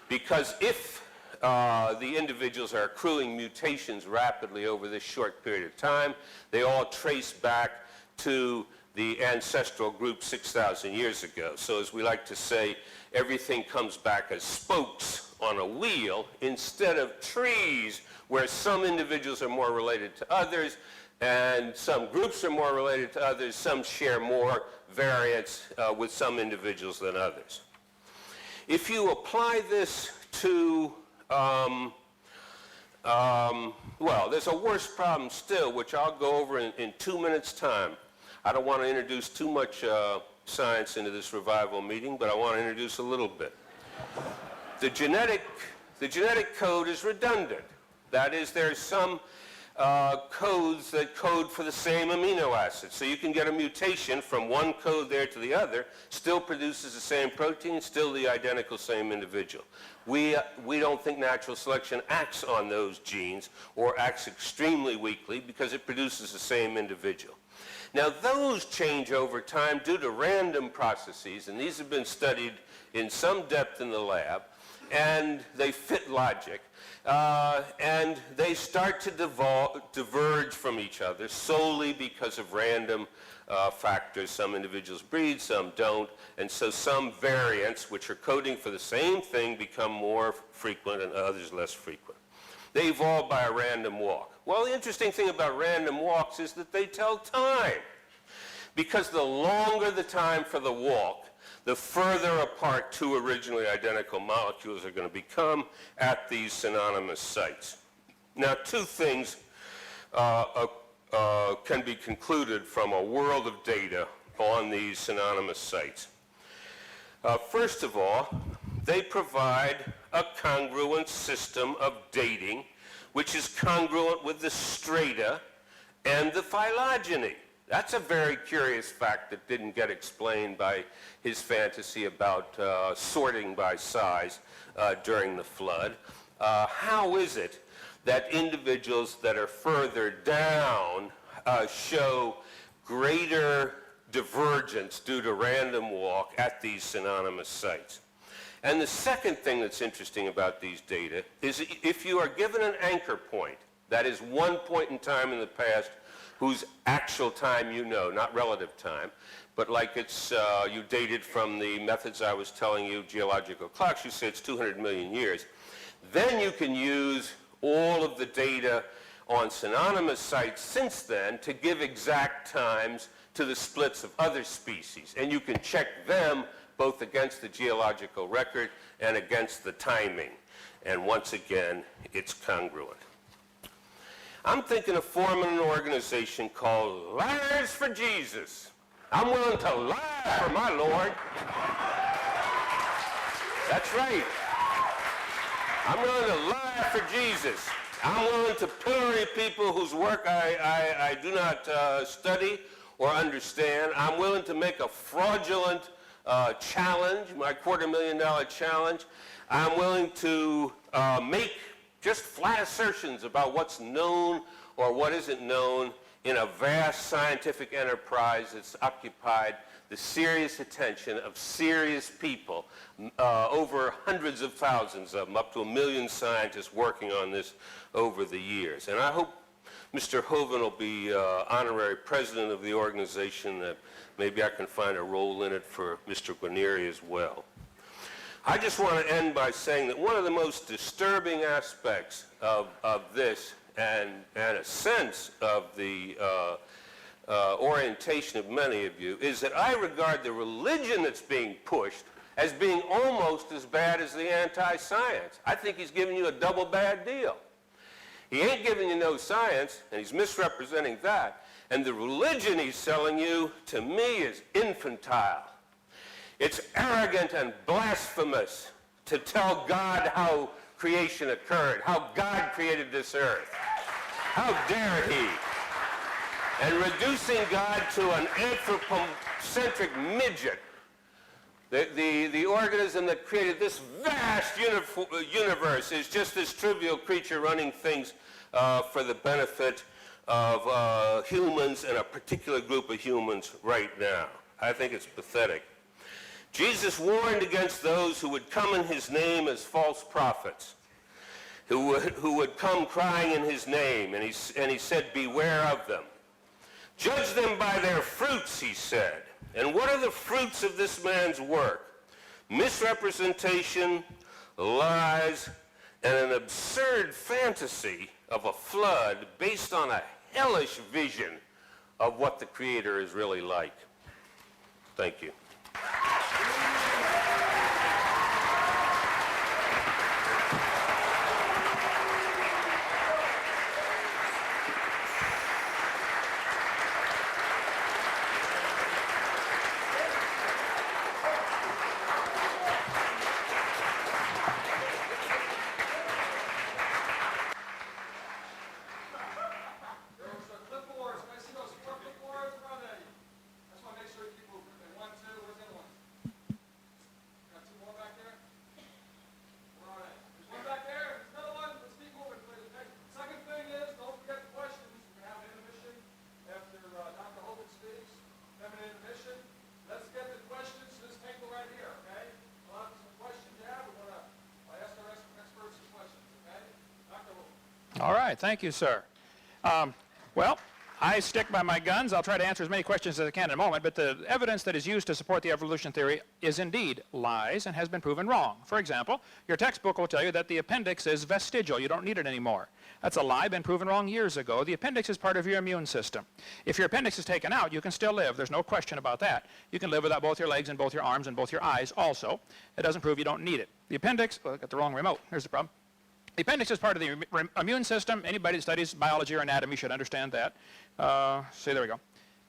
Because if the individuals are accruing mutations rapidly over this short period of time, they all trace back to the ancestral group 6,000 years ago. So as we like to say, everything comes back as spokes on a wheel instead of trees where some individuals are more related to others and some groups are more related to others, some share more variance with some individuals than others. If you apply this to, well, there's a worse problem still, which I'll go over in 2 minutes' time. I don't want to introduce too much science into this revival meeting, but I want to introduce a little bit. The genetic code is redundant. That is, there's some codes that code for the same amino acid. So you can get a mutation from one code there to the other, still produces the same protein, still the identical same individual. We don't think natural selection acts on those genes or acts extremely weakly because it produces the same individual. Now those change over time due to random processes, and these have been studied in some depth in the lab, and they fit logic. And they start to diverge from each other solely because of random factors. Some individuals breed, some don't, and so some variants, which are coding for the same thing, become more frequent and others less frequent. They evolve by a random walk. Well, the interesting thing about random walks is that they tell time. Because the longer the time for the walk, the further apart 2 originally identical molecules are going to become at these synonymous sites. Now, 2 things can be concluded from a world of data on these synonymous sites. First of all, they provide a congruent system of dating, which is congruent with the strata and the phylogeny. That's a very curious fact that didn't get explained by his fantasy about sorting by size during the flood. How is it that individuals that are further down show greater divergence due to random walk at these synonymous sites? And the second thing that's interesting about these data is if you are given an anchor point, that is one point in time in the past whose actual time you know, not relative time, but like it's, you dated from the methods I was telling you, geological clocks, you say it's 200 million years. Then you can use all of the data on synonymous sites since then to give exact times to the splits of other species. And you can check them both against the geological record and against the timing. And once again, it's congruent. I'm thinking of forming an organization called Liars for Jesus. I'm willing to lie for my Lord. That's right. I'm willing to lie for Jesus. I'm willing to pillory people whose work I do not study or understand. I'm willing to make a fraudulent challenge, my $250,000 challenge. I'm willing to make just flat assertions about what's known or what isn't known in a vast scientific enterprise that's occupied the serious attention of serious people, over hundreds of thousands of them, up to 1 million scientists working on this over the years. And I hope Mr. Hovind will be honorary president of the organization, that maybe I can find a role in it for Mr. Guarneri as well. I just want to end by saying that one of the most disturbing aspects of this and a sense of the orientation of many of you is that I regard the religion that's being pushed as being almost as bad as the anti-science. I think he's giving you a double bad deal. He ain't giving you no science, and he's misrepresenting that. And the religion he's selling you, to me, is infantile. It's arrogant and blasphemous to tell God how creation occurred, how God created this earth. How dare he? And reducing God to an anthropocentric midget, the organism that created this vast universe, is just this trivial creature running things for the benefit of humans and a particular group of humans right now. I think it's pathetic. Jesus warned against those who would come in his name as false prophets, who would come crying in his name, and he said, beware of them. Judge them by their fruits, he said. And what are the fruits of this man's work? Misrepresentation, lies, and an absurd fantasy of a flood based on a hellish vision of what the Creator is really like. Thank you.
All right, thank you, sir. Well, I stick by my guns. I'll try to answer as many questions as I can in a moment, but the evidence that is used to support the evolution theory is indeed lies and has been proven wrong. For example, your textbook will tell you that the appendix is vestigial. You don't need it anymore. That's a lie, been proven wrong years ago. The appendix is part of your immune system. If your appendix is taken out, you can still live. There's no question about that. You can live without both your legs and both your arms and both your eyes also. It doesn't prove you don't need it. The appendix, well, I got the wrong remote. Here's the problem. The appendix is part of the immune system. Anybody that studies biology or anatomy should understand that. There we go.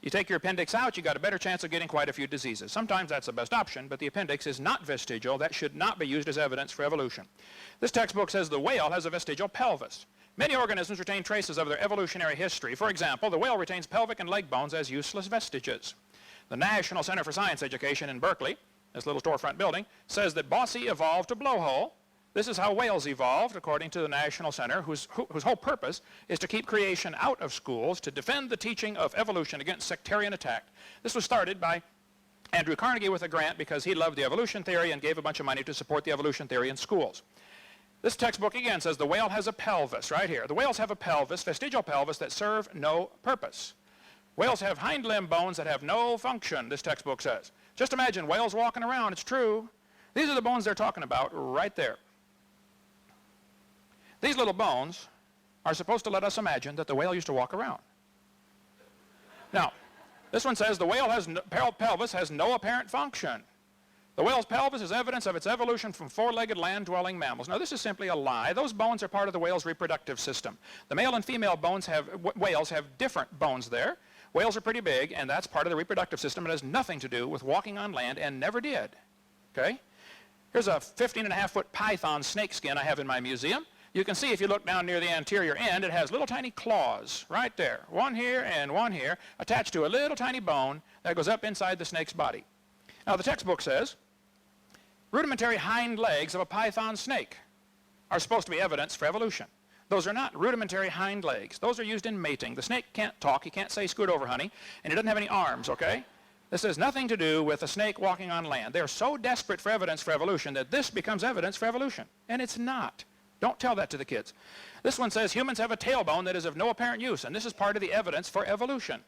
You take your appendix out, you got a better chance of getting quite a few diseases. Sometimes that's the best option, but the appendix is not vestigial. That should not be used as evidence for evolution. This textbook says the whale has a vestigial pelvis. Many organisms retain traces of their evolutionary history. For example, the whale retains pelvic and leg bones as useless vestiges. The National Center for Science Education in Berkeley, this little storefront building, says that Bossy evolved a blowhole. This is how whales evolved, according to the National Center, whose whole purpose is to keep creation out of schools, to defend the teaching of evolution against sectarian attack. This was started by Andrew Carnegie with a grant because he loved the evolution theory and gave a bunch of money to support the evolution theory in schools. This textbook again says the whale has a pelvis right here. The whales have a pelvis, vestigial pelvis, that serve no purpose. Whales have hind limb bones that have no function, this textbook says. Just imagine whales walking around, it's true. These are the bones they're talking about right there. These little bones are supposed to let us imagine that the whale used to walk around. Now, this one says the whale's pelvis has no apparent function. The whale's pelvis is evidence of its evolution from four-legged land-dwelling mammals. Now, this is simply a lie. Those bones are part of the whale's reproductive system. The male and female whales have different bones there. Whales are pretty big, and that's part of the reproductive system. It has nothing to do with walking on land and never did. Okay? Here's a 15.5-foot python snake skin I have in my museum. You can see if you look down near the anterior end, it has little tiny claws right there. One here and one here, attached to a little tiny bone that goes up inside the snake's body. Now, the textbook says, rudimentary hind legs of a python snake are supposed to be evidence for evolution. Those are not rudimentary hind legs. Those are used in mating. The snake can't talk. He can't say scoot over, honey. And he doesn't have any arms, okay? This has nothing to do with a snake walking on land. They're so desperate for evidence for evolution that this becomes evidence for evolution. And it's not. Don't tell that to the kids. This one says humans have a tailbone that is of no apparent use, and this is part of the evidence for evolution.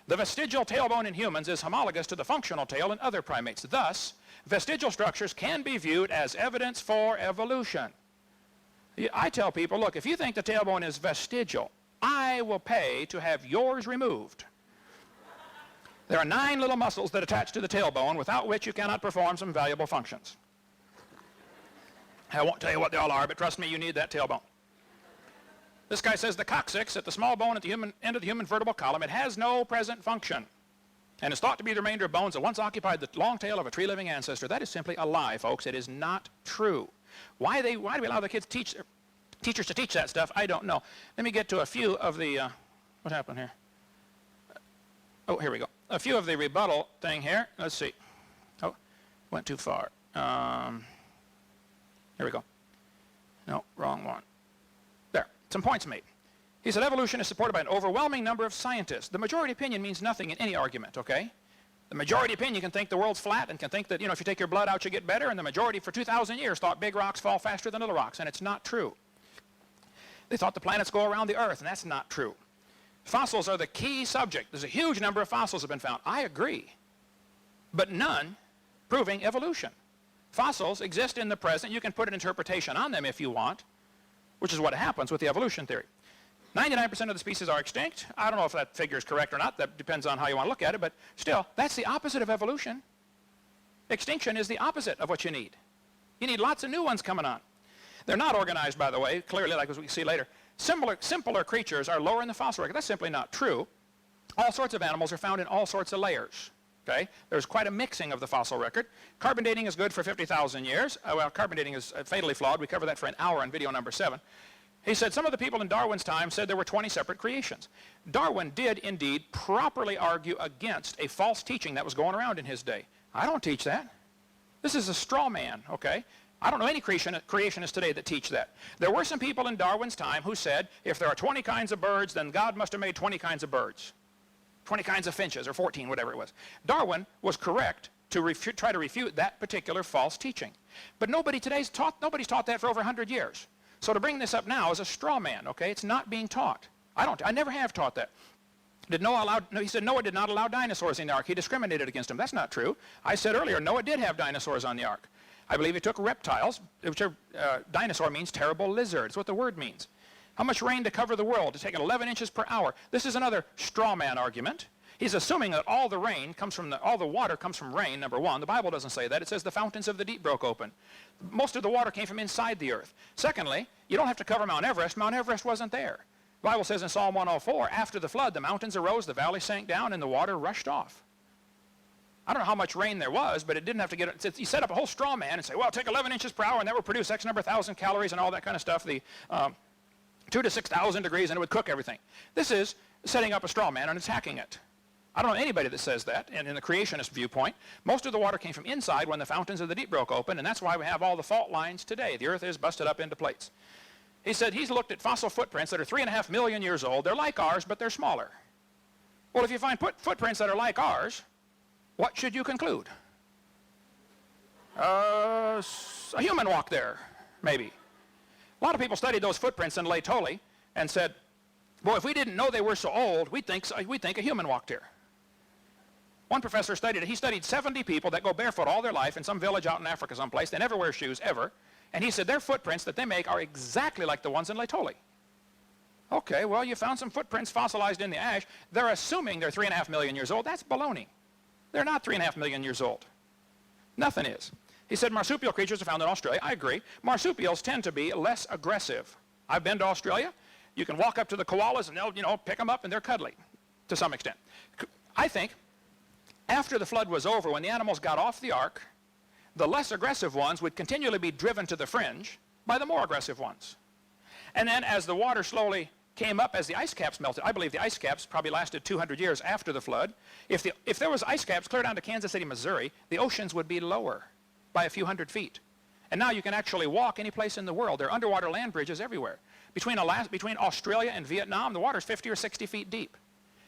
The vestigial tailbone in humans is homologous to the functional tail in other primates. Thus, vestigial structures can be viewed as evidence for evolution. I tell people, look, if you think the tailbone is vestigial, I will pay to have yours removed. There are 9 little muscles that attach to the tailbone without which you cannot perform some valuable functions. I won't tell you what they all are, but trust me, you need that tailbone. This guy says the coccyx at the small bone at the end of the human vertebral column, it has no present function. And it's thought to be the remainder of bones that once occupied the long tail of a tree-living ancestor. That is simply a lie, folks. It is not true. Why do we allow the teachers to teach that stuff? I don't know. Let me get to a few of the, what happened here? Oh, here we go. A few of the rebuttal thing here. Let's see. Oh, went too far. Here we go. No, wrong one. There, some points made. He said evolution is supported by an overwhelming number of scientists. The majority opinion means nothing in any argument, okay? The majority opinion can think the world's flat and can think that, if you take your blood out, you get better, and the majority for 2,000 years thought big rocks fall faster than little rocks, and it's not true. They thought the planets go around the Earth, and that's not true. Fossils are the key subject. There's a huge number of fossils have been found. I agree, but none proving evolution. Fossils exist in the present. You can put an interpretation on them if you want, which is what happens with the evolution theory. 99% of the species are extinct. I don't know if that figure is correct or not. That depends on how you want to look at it, but still, that's the opposite of evolution. Extinction is the opposite of what you need. You need lots of new ones coming on. They're not organized, by the way, clearly, like as we can see later. Simpler creatures are lower in the fossil record. That's simply not true. All sorts of animals are found in all sorts of layers. Okay? There's quite a mixing of the fossil record. Carbon dating is good for 50,000 years. Well, carbon dating is fatally flawed. We cover that for an hour in video number 7. He said some of the people in Darwin's time said there were 20 separate creations. Darwin did indeed properly argue against a false teaching that was going around in his day. I don't teach that. This is a straw man, okay? I don't know any creationists today that teach that. There were some people in Darwin's time who said if there are 20 kinds of birds, then God must have made 20 kinds of birds. 20 kinds of finches, or 14, whatever it was. Darwin was correct to try to refute that particular false teaching. But nobody's taught that for over 100 years. So to bring this up now is a straw man, okay? It's not being taught. I never have taught that. He said Noah did not allow dinosaurs in the ark. He discriminated against them. That's not true. I said earlier Noah did have dinosaurs on the ark. I believe he took reptiles, which are, dinosaur means terrible lizard. It's what the word means. How much rain to cover the world? To take it 11 inches per hour. This is another straw man argument. He's assuming that all the water comes from rain, number one. The Bible doesn't say that. It says the fountains of the deep broke open. Most of the water came from inside the earth. Secondly, you don't have to cover Mount Everest. Mount Everest wasn't there. The Bible says in Psalm 104, after the flood, the mountains arose, the valley sank down, and the water rushed off. I don't know how much rain there was, but it didn't have to get it. You set up a whole straw man and say, well, take 11 inches per hour, and that will produce X number of thousand calories and all that kind of stuff, the 2 to 6,000 degrees, and it would cook everything. This is setting up a straw man and attacking it. I don't know anybody that says that, and in the creationist viewpoint, most of the water came from inside when the fountains of the deep broke open, and that's why we have all the fault lines today. The earth is busted up into plates. He said he's looked at fossil footprints that are 3.5 million years old. They're like ours, but they're smaller. Well, if you find footprints that are like ours, what should you conclude? A human walked there, maybe. A lot of people studied those footprints in Laetoli and said, well, if we didn't know they were so old, we'd think a human walked here. One professor studied it. He studied 70 people that go barefoot all their life in some village out in Africa someplace. They never wear shoes, ever. And he said their footprints that they make are exactly like the ones in Laetoli. Okay, well, you found some footprints fossilized in the ash. They're assuming they're 3.5 million years old. That's baloney. They're not 3.5 million years old. Nothing is. He said marsupial creatures are found in Australia. I agree. Marsupials tend to be less aggressive. I've been to Australia. You can walk up to the koalas and they'll, pick them up and they're cuddly to some extent. I think after the flood was over, when the animals got off the ark, the less aggressive ones would continually be driven to the fringe by the more aggressive ones. And then as the water slowly came up, as the ice caps melted, I believe the ice caps probably lasted 200 years after the flood. If there was ice caps clear down to Kansas City, Missouri, the oceans would be lower by a few hundred feet. And now you can actually walk any place in the world. There are underwater land bridges everywhere. Between Australia and Vietnam, the water's 50 or 60 feet deep.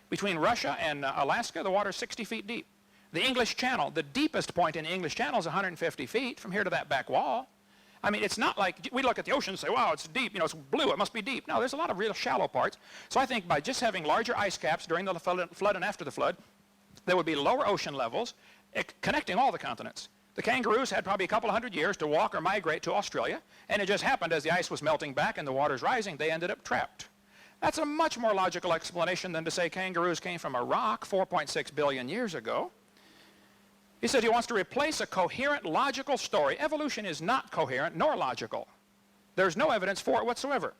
Between Russia and Alaska, the water's 60 feet deep. The English Channel, the deepest point in the English Channel is 150 feet from here to that back wall. I mean, it's not like we look at the ocean and say, wow, it's deep, it's blue, it must be deep. No, there's a lot of real shallow parts. So I think by just having larger ice caps during the flood and after the flood, there would be lower ocean levels connecting all the continents. The kangaroos had probably a couple of hundred years to walk or migrate to Australia, and it just happened as the ice was melting back and the water's rising, they ended up trapped. That's a much more logical explanation than to say kangaroos came from a rock 4.6 billion years ago. He said he wants to replace a coherent, logical story. Evolution is not coherent nor logical. There's no evidence for it whatsoever.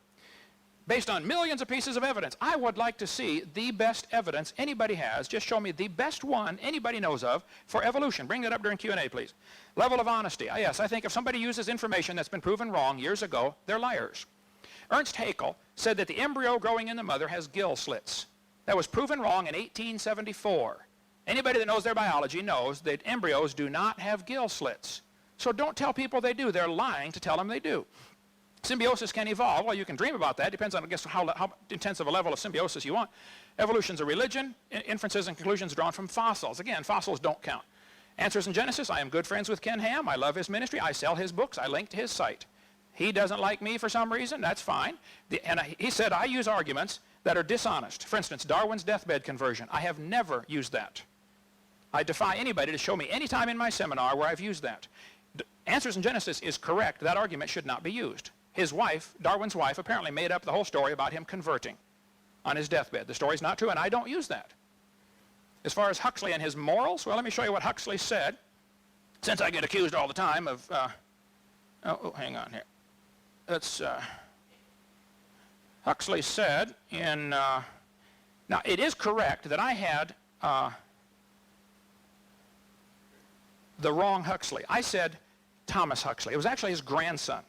Based on millions of pieces of evidence, I would like to see the best evidence anybody has. Just show me the best one anybody knows of for evolution. Bring that up during Q&A, please. Level of honesty. Yes, I think if somebody uses information that's been proven wrong years ago, they're liars. Ernst Haeckel said that the embryo growing in the mother has gill slits. That was proven wrong in 1874. Anybody that knows their biology knows that embryos do not have gill slits. So don't tell people they do. They're lying to tell them they do. Symbiosis can evolve. Well, you can dream about that. Depends on, I guess, how intensive a level of symbiosis you want. Evolution's a religion. Inferences and conclusions drawn from fossils. Again, fossils don't count. Answers in Genesis. I am good friends with Ken Ham. I love his ministry. I sell his books. I link to his site. He doesn't like me for some reason. That's fine. He said I use arguments that are dishonest. For instance, Darwin's deathbed conversion. I have never used that. I defy anybody to show me any time in my seminar where I've used that. Answers in Genesis is correct. That argument should not be used. His wife, Darwin's wife, apparently made up the whole story about him converting on his deathbed. The story's not true, and I don't use that. As far as Huxley and his morals, well, let me show you what Huxley said, since I get accused all the time of, hang on here. That's, Huxley said in, now it is correct that I had the wrong Huxley. I said Thomas Huxley. It was actually his grandson.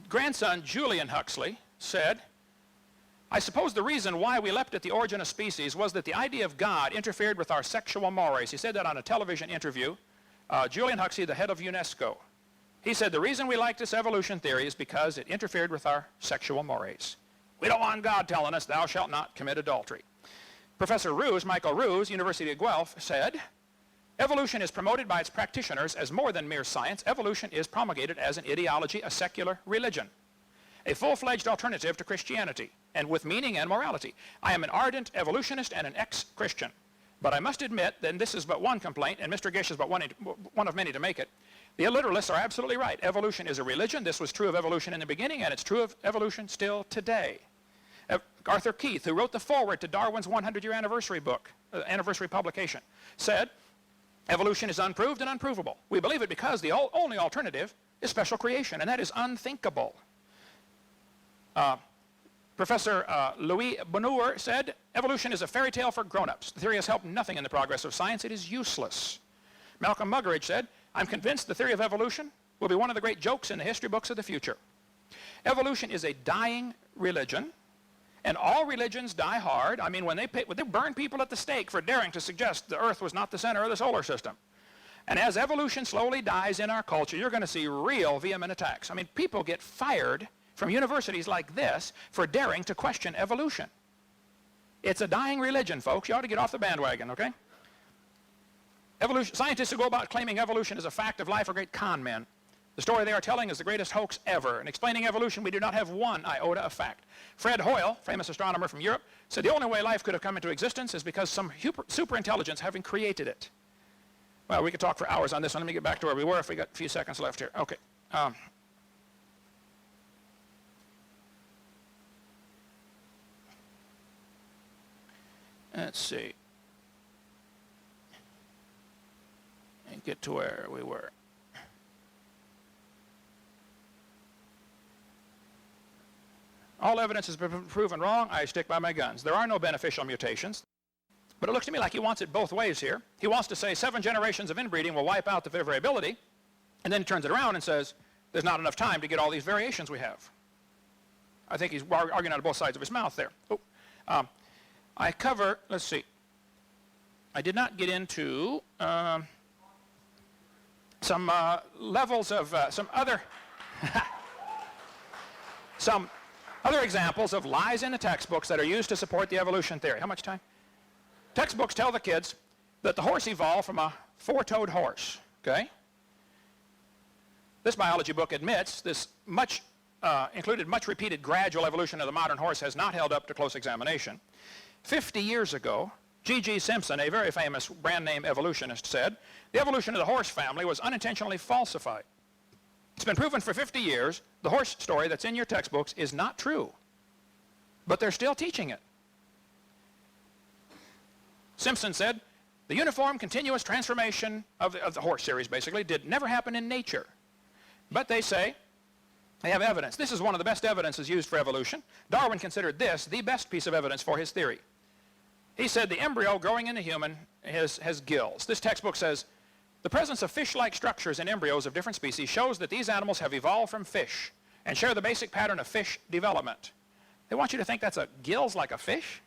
Grandson Julian Huxley said, I suppose the reason why we leapt at the origin of species was that the idea of God interfered with our sexual mores. He said that on a television interview. Julian Huxley, the head of UNESCO. He said the reason we like this evolution theory is because it interfered with our sexual mores. We don't want God telling us thou shalt not commit adultery. Professor Roos, Michael Roos, University of Guelph, said, evolution is promoted by its practitioners as more than mere science. Evolution is promulgated as an ideology, a secular religion, a full-fledged alternative to Christianity, and with meaning and morality. I am an ardent evolutionist and an ex-Christian, but I must admit, and this is but one complaint, and Mr. Gish is but one of many to make it, the illiteralists are absolutely right. Evolution is a religion. This was true of evolution in the beginning, and it's true of evolution still today. Arthur Keith, who wrote the foreword to Darwin's 100-year anniversary book, anniversary publication, said, evolution is unproved and unprovable. We believe it because the only alternative is special creation, and that is unthinkable. Professor Louis Bonheur said, evolution is a fairy tale for grown-ups. The theory has helped nothing in the progress of science. It is useless. Malcolm Muggeridge said, I'm convinced the theory of evolution will be one of the great jokes in the history books of the future. Evolution is a dying religion, and all religions die hard. I mean, when they burn people at the stake for daring to suggest the Earth was not the center of the solar system. And as evolution slowly dies in our culture, you're going to see real vehement attacks. I mean, people get fired from universities like this for daring to question evolution. It's a dying religion, folks. You ought to get off the bandwagon, okay? Evolution, scientists who go about claiming evolution as a fact of life are great con men. The story they are telling is the greatest hoax ever. In explaining evolution, we do not have one iota of fact. Fred Hoyle, famous astronomer from Europe, said the only way life could have come into existence is because some superintelligence having created it. Well, we could talk for hours on this one. Let me get back to where we were if we got a few seconds left here. Okay. Let's see. And get to where we were. All evidence has been proven wrong. I stick by my guns. There are no beneficial mutations. But it looks to me like he wants it both ways here. He wants to say 7 generations of inbreeding will wipe out the variability, and then he turns it around and says there's not enough time to get all these variations we have. I think he's arguing out of both sides of his mouth there. I cover, let's see, I did not get into some levels of some other examples of lies in the textbooks that are used to support the evolution theory. How much time? Textbooks tell the kids that the horse evolved from a 4-toed horse, okay? This biology book admits this included much repeated gradual evolution of the modern horse has not held up to close examination. 50 years ago, G.G. Simpson, a very famous brand name evolutionist, said the evolution of the horse family was unintentionally falsified. It's been proven for 50 years the horse story that's in your textbooks is not true, but they're still teaching it. Simpson said the uniform continuous transformation of the horse series basically never happen in nature. But they say they have evidence. This is one of the best evidences used for evolution. Darwin considered this the best piece of evidence for his theory. He said the embryo growing in the human has gills. This textbook says the presence of fish-like structures in embryos of different species shows that these animals have evolved from fish and share the basic pattern of fish development. They want you to think that's gills like a fish?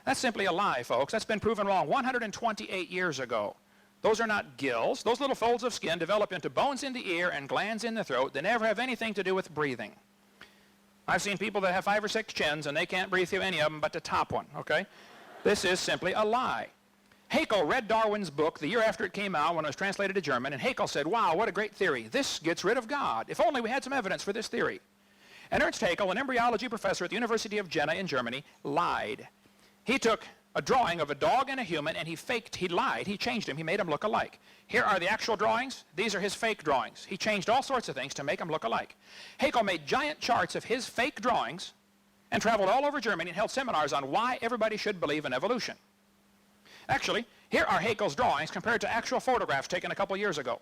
That's simply a lie, folks. That's been proven wrong 128 years ago. Those are not gills. Those little folds of skin develop into bones in the ear and glands in the throat. They never have anything to do with breathing. I've seen people that have 5 or 6 chins and they can't breathe through any of them but the top one, okay? This is simply a lie. Haeckel read Darwin's book the year after it came out when it was translated to German, and Haeckel said, wow, what a great theory. This gets rid of God. If only we had some evidence for this theory. And Ernst Haeckel, an embryology professor at the University of Jena in Germany, lied. He took a drawing of a dog and a human, and he lied, he changed him, he made them look alike. Here are the actual drawings, these are his fake drawings. He changed all sorts of things to make them look alike. Haeckel made giant charts of his fake drawings and traveled all over Germany and held seminars on why everybody should believe in evolution. Actually, here are Haeckel's drawings compared to actual photographs taken a couple years ago.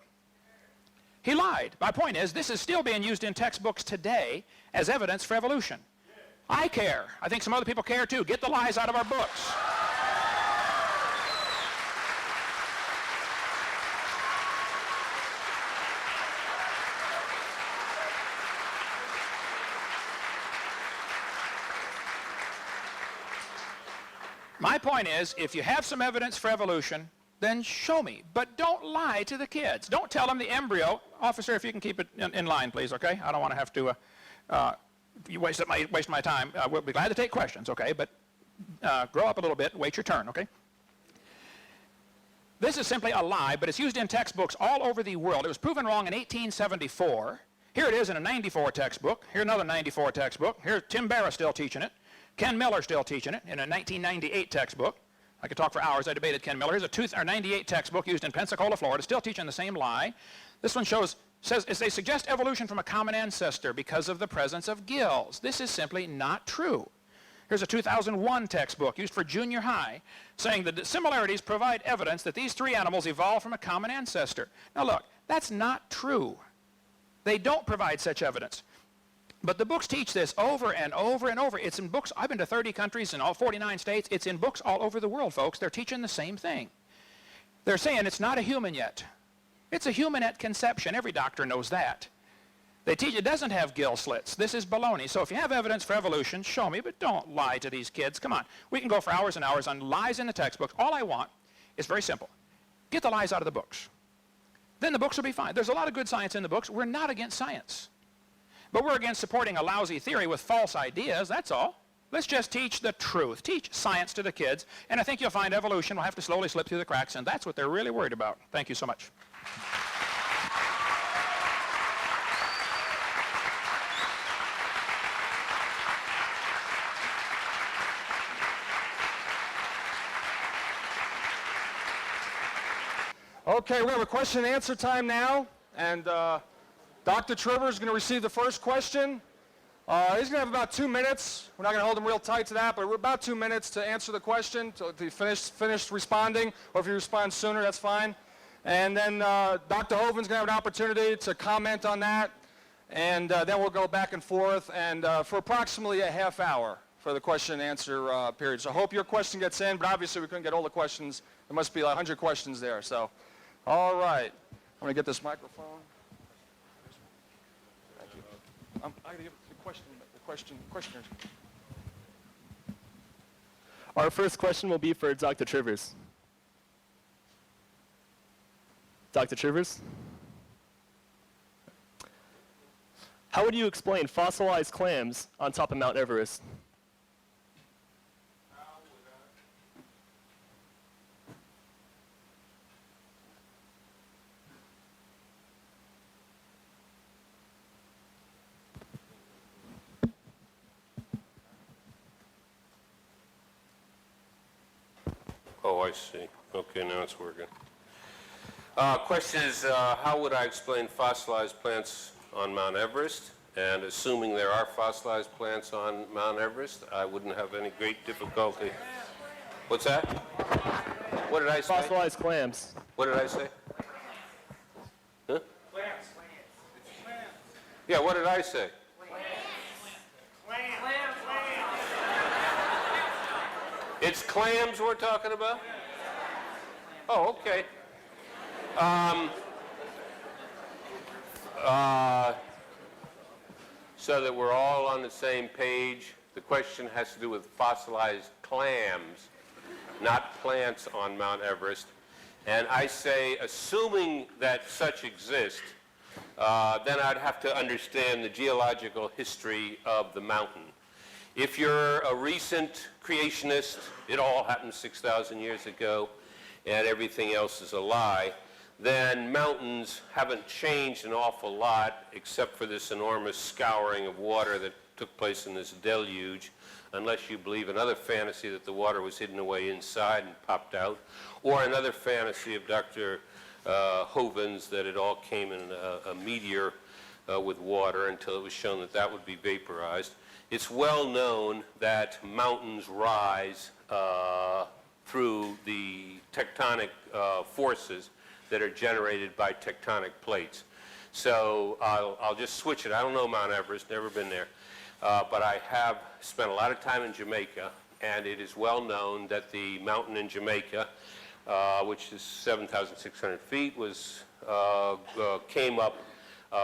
He lied. My point is, this is still being used in textbooks today as evidence for evolution. I care. I think some other people care too. Get the lies out of our books. My point is, if you have some evidence for evolution, then show me. But don't lie to the kids. Don't tell them the embryo. Officer, if you can keep it in line, please, okay? I don't want to have to you waste my time. We'll be glad to take questions, okay? But grow up a little bit, wait your turn, okay? This is simply a lie, but it's used in textbooks all over the world. It was proven wrong in 1874. Here it is in a 94 textbook. Here's another 94 textbook. Here's Tim Barra still teaching it. Ken Miller still teaching it in a 1998 textbook. I could talk for hours. I debated Ken Miller. Here's a 98 textbook used in Pensacola, Florida, still teaching the same lie. This one says they suggest evolution from a common ancestor because of the presence of gills. This is simply not true. Here's a 2001 textbook used for junior high saying that the similarities provide evidence that these 3 animals evolved from a common ancestor. Now look, that's not true. They don't provide such evidence. But the books teach this over and over and over. It's in books. I've been to 30 countries in all 49 states. It's in books all over the world, folks. They're teaching the same thing. They're saying it's not a human yet. It's a human at conception. Every doctor knows that. They teach it doesn't have gill slits. This is baloney. So if you have evidence for evolution, show me, but don't lie to these kids. Come on. We can go for hours and hours on lies in the textbooks. All I want is very simple. Get the lies out of the books. Then the books will be fine. There's a lot of good science in the books. We're not against science. But we're against supporting a lousy theory with false ideas, that's all. Let's just teach the truth. Teach science to the kids, and I think you'll find evolution will have to slowly slip through the cracks, and that's what they're really worried about. Thank you so much.
Okay, we have a question and answer time now, and Dr. Trevor is going to receive the first question. He's going to have about 2 minutes. We're not going to hold him real tight to that, but we're about 2 minutes to answer the question, to finish responding, or if you respond sooner, that's fine. And then Dr. Hovind's going to have an opportunity to comment on that, and then we'll go back and forth, and for approximately a half hour for the question and answer period. So I hope your question gets in, but obviously we couldn't get all the questions. There must be like 100 questions there. So, all right. I'm going to get this microphone. Thank you. I got to give the questioners.
Our first question will be for Dr. Trivers. Dr. Trivers? How would you explain fossilized clams on top of Mount Everest?
Oh, I see. Okay, now it's working. Question is, how would I explain fossilized plants on Mount Everest? And assuming there are fossilized plants on Mount Everest, I wouldn't have any great difficulty. What's that? What did I say?
Fossilized clams.
What did I say? Huh? Plants. Yeah, what did I say? It's clams we're talking about? Oh, okay. So that we're all on the same page, the question has to do with fossilized clams, not plants on Mount Everest. And I say, assuming that such exist, then I'd have to understand the geological history of the mountain. If you're a recent creationist, it all happened 6,000 years ago, and everything else is a lie, then mountains haven't changed an awful lot, except for this enormous scouring of water that took place in this deluge, unless you believe another fantasy that the water was hidden away inside and popped out, or another fantasy of Dr. Hovind's that it all came in a meteor with water until it was shown that that would be vaporized. It's well known that mountains rise through the tectonic forces that are generated by tectonic plates. So I'll just switch it. I don't know Mount Everest, never been there, but I have spent a lot of time in Jamaica, and it is well known that the mountain in Jamaica, which is 7,600 feet, came up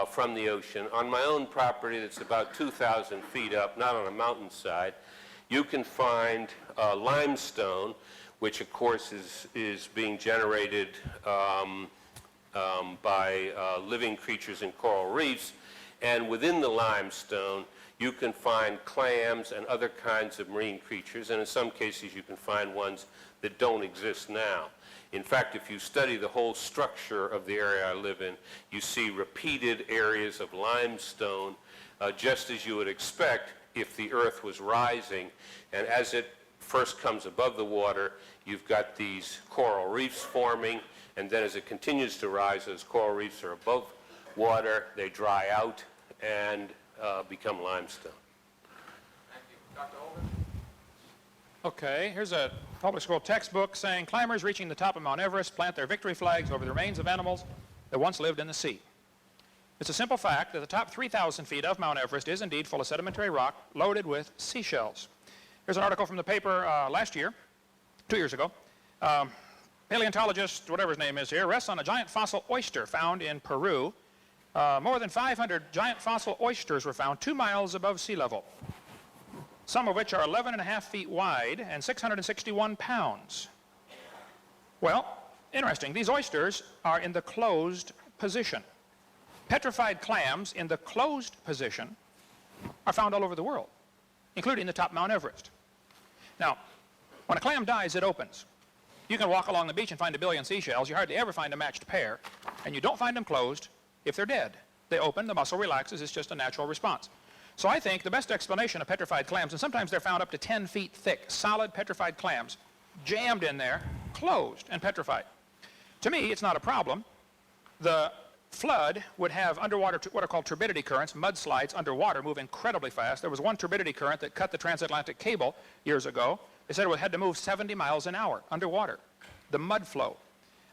from the ocean. On my own property that's about 2,000 feet up, not on a mountainside, you can find limestone, which of course is being generated by living creatures in coral reefs. And within the limestone, you can find clams and other kinds of marine creatures, and in some cases you can find ones that don't exist now. In fact, if you study the whole structure of the area I live in, you see repeated areas of limestone, just as you would expect if the earth was rising. And as it first comes above the water, you've got these coral reefs forming, and then as it continues to rise, those coral reefs are above water, they dry out and become limestone.
Thank you. Dr. Hovind?
Okay, here's a public school textbook saying climbers reaching the top of Mount Everest plant their victory flags over the remains of animals that once lived in the sea. It's a simple fact that the top 3,000 feet of Mount Everest is indeed full of sedimentary rock loaded with seashells. Here's an article from the paper last year, 2 years ago. Paleontologist, whatever his name is here, rests on a giant fossil oyster found in Peru. More than 500 giant fossil oysters were found 2 miles above sea level, some of which are 11.5 feet wide and 661 pounds. Well, interesting. These oysters are in the closed position. Petrified clams in the closed position are found all over the world, including the top Mount Everest. Now, when a clam dies, it opens. You can walk along the beach and find 1 billion seashells. You hardly ever find a matched pair, and you don't find them closed if they're dead. They open, the muscle relaxes, it's just a natural response. So I think the best explanation of petrified clams, and sometimes they're found up to 10 feet thick, solid petrified clams, jammed in there, closed and petrified. To me, it's not a problem. The flood would have underwater, what are called turbidity currents, mudslides underwater, move incredibly fast. There was one turbidity current that cut the transatlantic cable years ago. They said it had to move 70 miles an hour underwater, the mud flow.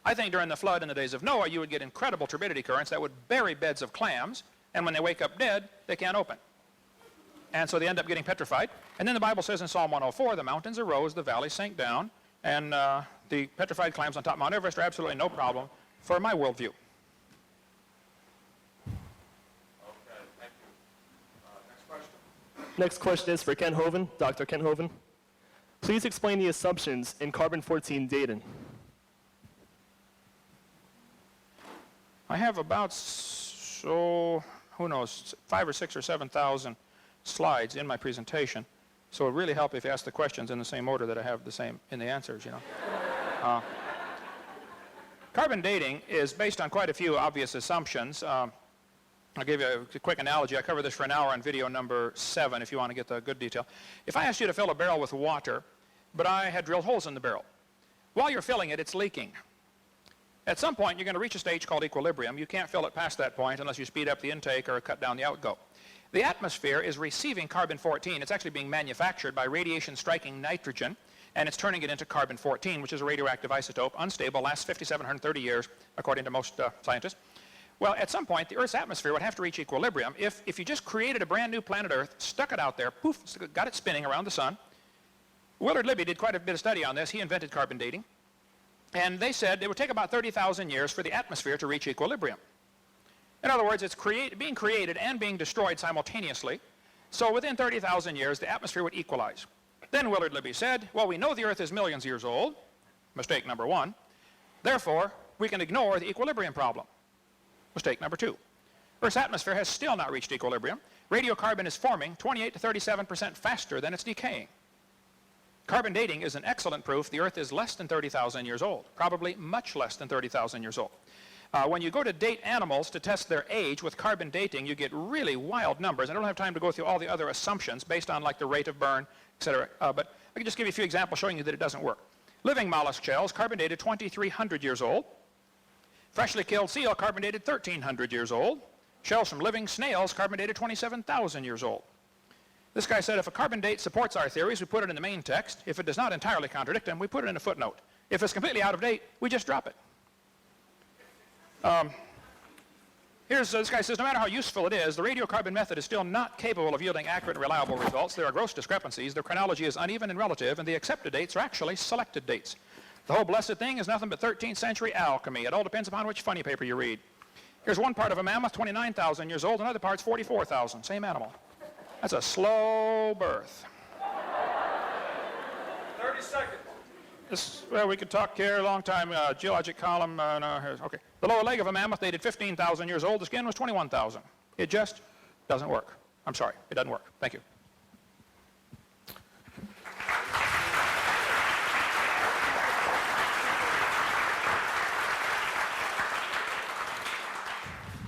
I think during the flood in the days of Noah, you would get incredible turbidity currents that would bury beds of clams, and when they wake up dead, they can't open. And so they end up getting petrified. And then the Bible says in Psalm 104, the mountains arose, the valleys sank down, and the petrified clams on top of Mount Everest are absolutely no problem for my worldview.
Okay, thank you. Next question.
Next question is for Ken Hovind, Dr. Ken Hovind. Please explain the assumptions in carbon-14 dating.
I have about, so, who knows, 5,000 or 6,000 or 7,000 slides in my presentation. So it would really help if you ask the questions in the same order that I have the same in the answers, you know. Carbon dating is based on quite a few obvious assumptions. I'll give you a quick analogy. I covered this for an hour on video number 7 if you want to get the good detail. If I asked you to fill a barrel with water, but I had drilled holes in the barrel, while you're filling it, it's leaking. At some point, you're going to reach a stage called equilibrium. You can't fill it past that point unless you speed up the intake or cut down the outgo. The atmosphere is receiving carbon-14. It's actually being manufactured by radiation striking nitrogen, and it's turning it into carbon-14, which is a radioactive isotope, unstable, lasts 5,730 years, according to most scientists. Well, at some point, the Earth's atmosphere would have to reach equilibrium. If you just created a brand new planet Earth, stuck it out there, poof, got it spinning around the sun. Willard Libby did quite a bit of study on this. He invented carbon dating. And they said it would take about 30,000 years for the atmosphere to reach equilibrium. In other words, it's being created and being destroyed simultaneously. So within 30,000 years, the atmosphere would equalize. Then Willard Libby said, well, we know the Earth is millions of years old. Mistake number 1. Therefore, we can ignore the equilibrium problem. Mistake number 2. Earth's atmosphere has still not reached equilibrium. Radiocarbon is forming 28 to 37% faster than it's decaying. Carbon dating is an excellent proof the Earth is less than 30,000 years old, probably much less than 30,000 years old. When you go to date animals to test their age with carbon dating, you get really wild numbers. I don't have time to go through all the other assumptions based on like the rate of burn, etc. But I can just give you a few examples showing you that it doesn't work. Living mollusk shells, carbon dated 2,300 years old. Freshly killed seal, carbon dated 1,300 years old. Shells from living snails, carbon dated 27,000 years old. This guy said if a carbon date supports our theories, we put it in the main text. If it does not entirely contradict them, we put it in a footnote. If it's completely out of date, we just drop it. This guy says, no matter how useful it is, the radiocarbon method is still not capable of yielding accurate and reliable results. There are gross discrepancies. The chronology is uneven and relative, and the accepted dates are actually selected dates. The whole blessed thing is nothing but 13th century alchemy. It all depends upon which funny paper you read. Here's one part of a mammoth, 29,000 years old. Another part's 44,000. Same animal. That's a slow birth.
30 seconds.
Well, we could talk here a long time. Geologic column. Okay. The lower leg of a mammoth dated 15,000 years old. The skin was 21,000. It just doesn't work. I'm sorry. It doesn't work. Thank you.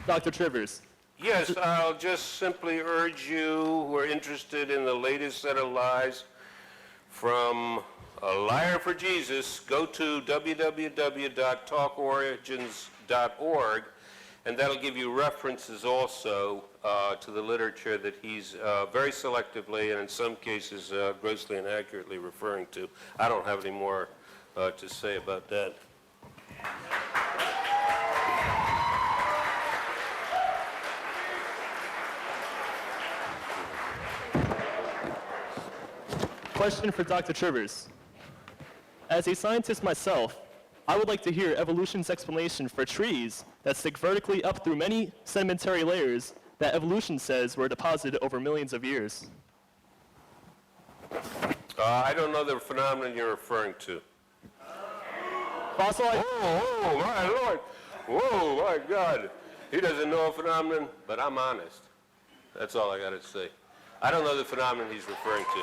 Dr. Trivers.
Yes, I'll just simply urge you who are interested in the latest set of lies from A Liar for Jesus, go to www.talkorigins.org, and that'll give you references also to the literature that he's very selectively and in some cases grossly inaccurately referring to. I don't have any more to say about that.
Question for Dr. Trivers. As a scientist myself, I would like to hear evolution's explanation for trees that stick vertically up through many sedimentary layers that evolution says were deposited over millions of years.
I don't know the phenomenon you're referring to.
Fossilized.
Oh, my Lord. Whoa, my God. He doesn't know a phenomenon, but I'm honest. That's all I got to say. I don't know the phenomenon he's referring to.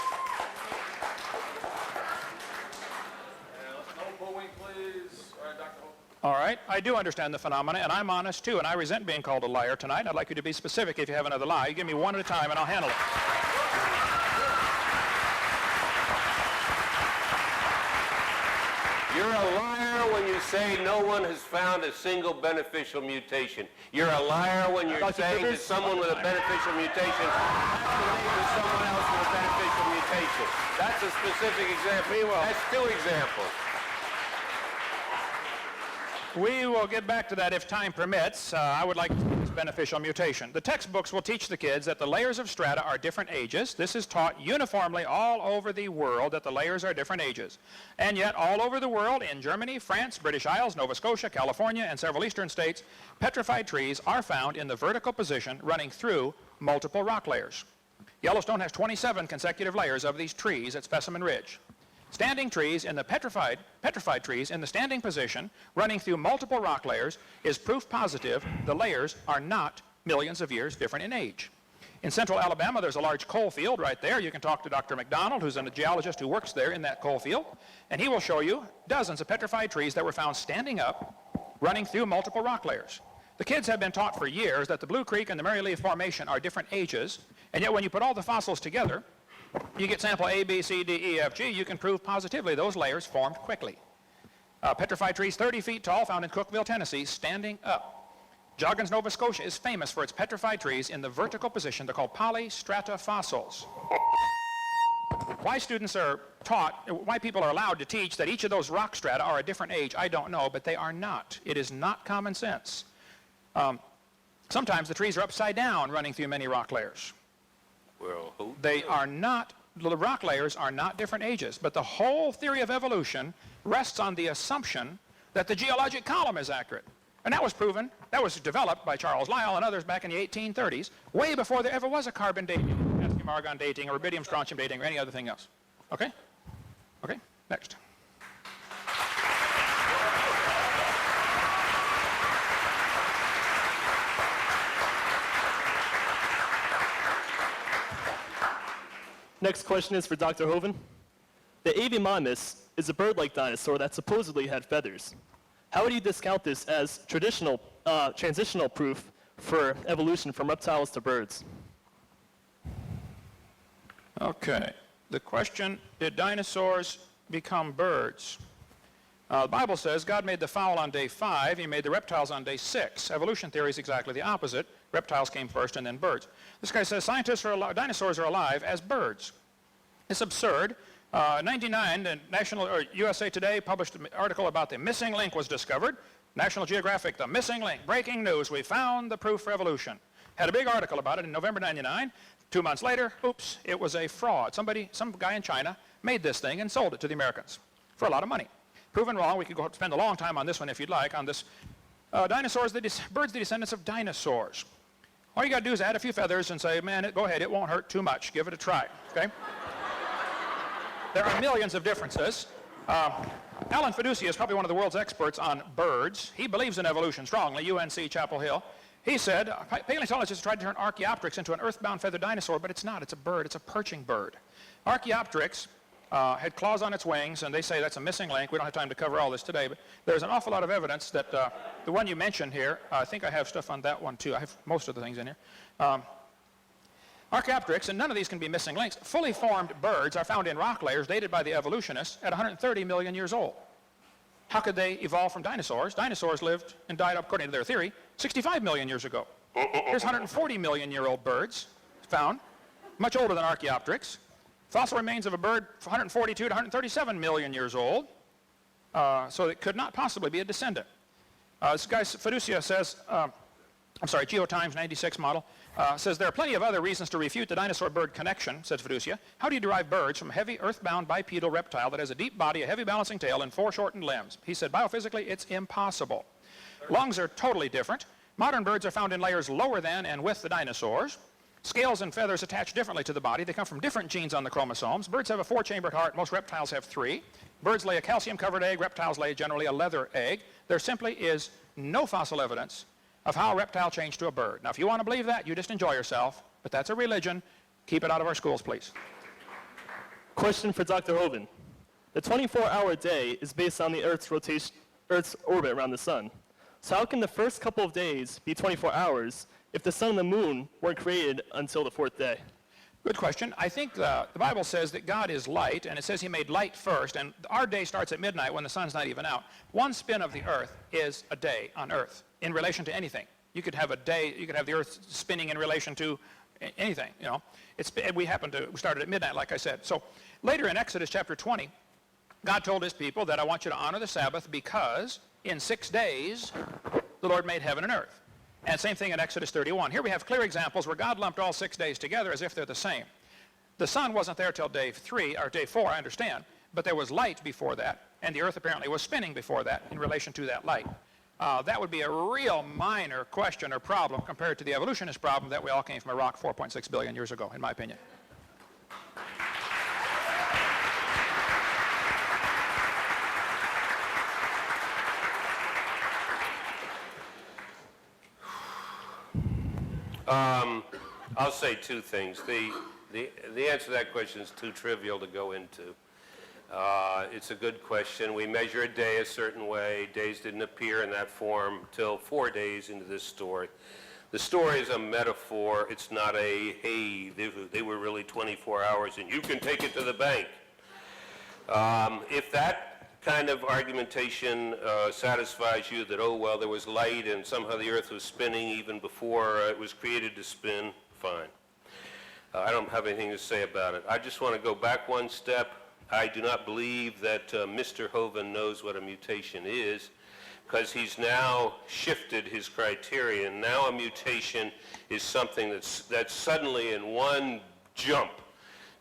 No booing, please. All right, Dr. Hovind.
All right. I do understand the phenomena, and I'm honest too, and I resent being called a liar tonight. I'd like you to be specific if you have another lie. You give me one at a time, and I'll handle it.
You're a liar when you say no one has found a single beneficial mutation. You're a liar when you're
Dr.
saying that
Rivers?
someone with a beneficial mutation has to mate with someone else with a beneficial mutation. That's a specific example. That's 2 examples.
We will get back to that if time permits. I would like to teach beneficial mutation. The textbooks will teach the kids that the layers of strata are different ages. This is taught uniformly all over the world, that the layers are different ages. And yet all over the world, in Germany, France, British Isles, Nova Scotia, California, and several eastern states, petrified trees are found in the vertical position running through multiple rock layers. Yellowstone has 27 consecutive layers of these trees at Specimen Ridge. Standing trees in the petrified trees in the standing position running through multiple rock layers is proof positive the layers are not millions of years different in age. In central Alabama, there's a large coal field right there. You can talk to Dr. McDonald, who's a geologist who works there in that coal field, and he will show you dozens of petrified trees that were found standing up, running through multiple rock layers. The kids have been taught for years that the Blue Creek and the Mary Lee Formation are different ages, and yet when you put all the fossils together, you get sample A, B, C, D, E, F, G, you can prove positively those layers formed quickly. Petrified trees 30 feet tall found in Cookeville, Tennessee, standing up. Joggins, Nova Scotia is famous for its petrified trees in the vertical position. They're called polystrata fossils. Why students are taught, why people are allowed to teach that each of those rock strata are a different age, I don't know, but they are not. It is not common sense. Sometimes the trees are upside down running through many rock layers.
Well,
They are not, the rock layers are not different ages, but the whole theory of evolution rests on the assumption that the geologic column is accurate. And that was proven, that was developed by Charles Lyell and others back in the 1830s, way before there ever was a carbon dating, potassium argon dating, or rubidium strontium dating, or any other thing else. Okay? Okay, next.
Next question is for Dr. Hovind. The Avimonmus is a bird-like dinosaur that supposedly had feathers. How would you discount this as transitional proof for evolution from reptiles to birds?
Okay. The question, did dinosaurs become birds? The Bible says God made the fowl on day 5, he made the reptiles on day 6. Evolution theory is exactly the opposite. Reptiles came first and then birds. This guy says dinosaurs are alive as birds. It's absurd. 99, the USA Today published an article about the missing link was discovered. National Geographic, the missing link, breaking news, we found the proof for evolution. Had a big article about it in November 99. 2 months later, oops, it was a fraud. Some guy in China made this thing and sold it to the Americans for a lot of money. Proven wrong. We could go spend a long time on this one if you'd like, on this. Birds, the descendants of dinosaurs. All you got to do is add a few feathers and say, man, go ahead, it won't hurt too much. Give it a try, okay? There are millions of differences. Alan Fiducia is probably one of the world's experts on birds. He believes in evolution strongly, UNC Chapel Hill. He said, paleontologists tried to turn Archaeopteryx into an earthbound feathered dinosaur, but it's not. It's a bird. It's a perching bird. Archaeopteryx had claws on its wings, and they say that's a missing link. We don't have time to cover all this today, but there's an awful lot of evidence that the one you mentioned here, I think I have stuff on that one too. I have most of the things in here. Archaeopteryx, and none of these can be missing links, fully formed birds are found in rock layers dated by the evolutionists at 130 million years old. How could they evolve from dinosaurs? Dinosaurs lived and died, according to their theory, 65 million years ago. Here's 140 million year old birds found, much older than Archaeopteryx. Fossil remains of a bird 142 to 137 million years old, so it could not possibly be a descendant. This guy Fiducia says, GeoTimes 96 model, says there are plenty of other reasons to refute the dinosaur-bird connection, says Fiducia. How do you derive birds from a heavy earthbound bipedal reptile that has a deep body, a heavy balancing tail, and 4 shortened limbs? He said biophysically it's impossible. Lungs are totally different. Modern birds are found in layers lower than and with the dinosaurs. Scales and feathers attach differently to the body. They come from different genes on the chromosomes. Birds have a 4-chambered heart. Most reptiles have 3. Birds lay a calcium-covered egg. Reptiles lay generally a leather egg. There simply is no fossil evidence of how a reptile changed to a bird. Now, if you want to believe that, you just enjoy yourself, but that's a religion. Keep it out of our schools, please.
Question for Dr. Hovind. The 24-hour day is based on the Earth's orbit around the sun. So how can the first couple of days be 24 hours if the sun and the moon weren't created until the 4th day?
Good question. I think the Bible says that God is light, and it says he made light first, and our day starts at midnight when the sun's not even out. One spin of the earth is a day on earth in relation to anything. You could have a day, you could have the earth spinning in relation to anything, you know. We started at midnight, like I said. So later in Exodus chapter 20, God told his people that I want you to honor the Sabbath because in 6 days the Lord made heaven and earth. And same thing in Exodus 31. Here we have clear examples where God lumped all 6 days together as if they're the same. The sun wasn't there till day 3, or day 4, I understand, but there was light before that, and the earth apparently was spinning before that in relation to that light. That would be a real minor question or problem compared to the evolutionist problem that we all came from a rock 4.6 billion years ago, in my opinion.
I'll say two things. The answer to that question is too trivial to go into. It's a good question. We measure a day a certain way. Days didn't appear in that form till 4 days into this story. The story is a metaphor. It's not a, hey, they were really 24 hours and you can take it to the bank. If that kind of argumentation satisfies you that, oh, well, there was light and somehow the earth was spinning even before it was created to spin, fine. I don't have anything to say about it. I just want to go back one step. I do not believe that Mr. Hovind knows what a mutation is, because he's now shifted his criterion. Now a mutation is something that suddenly in one jump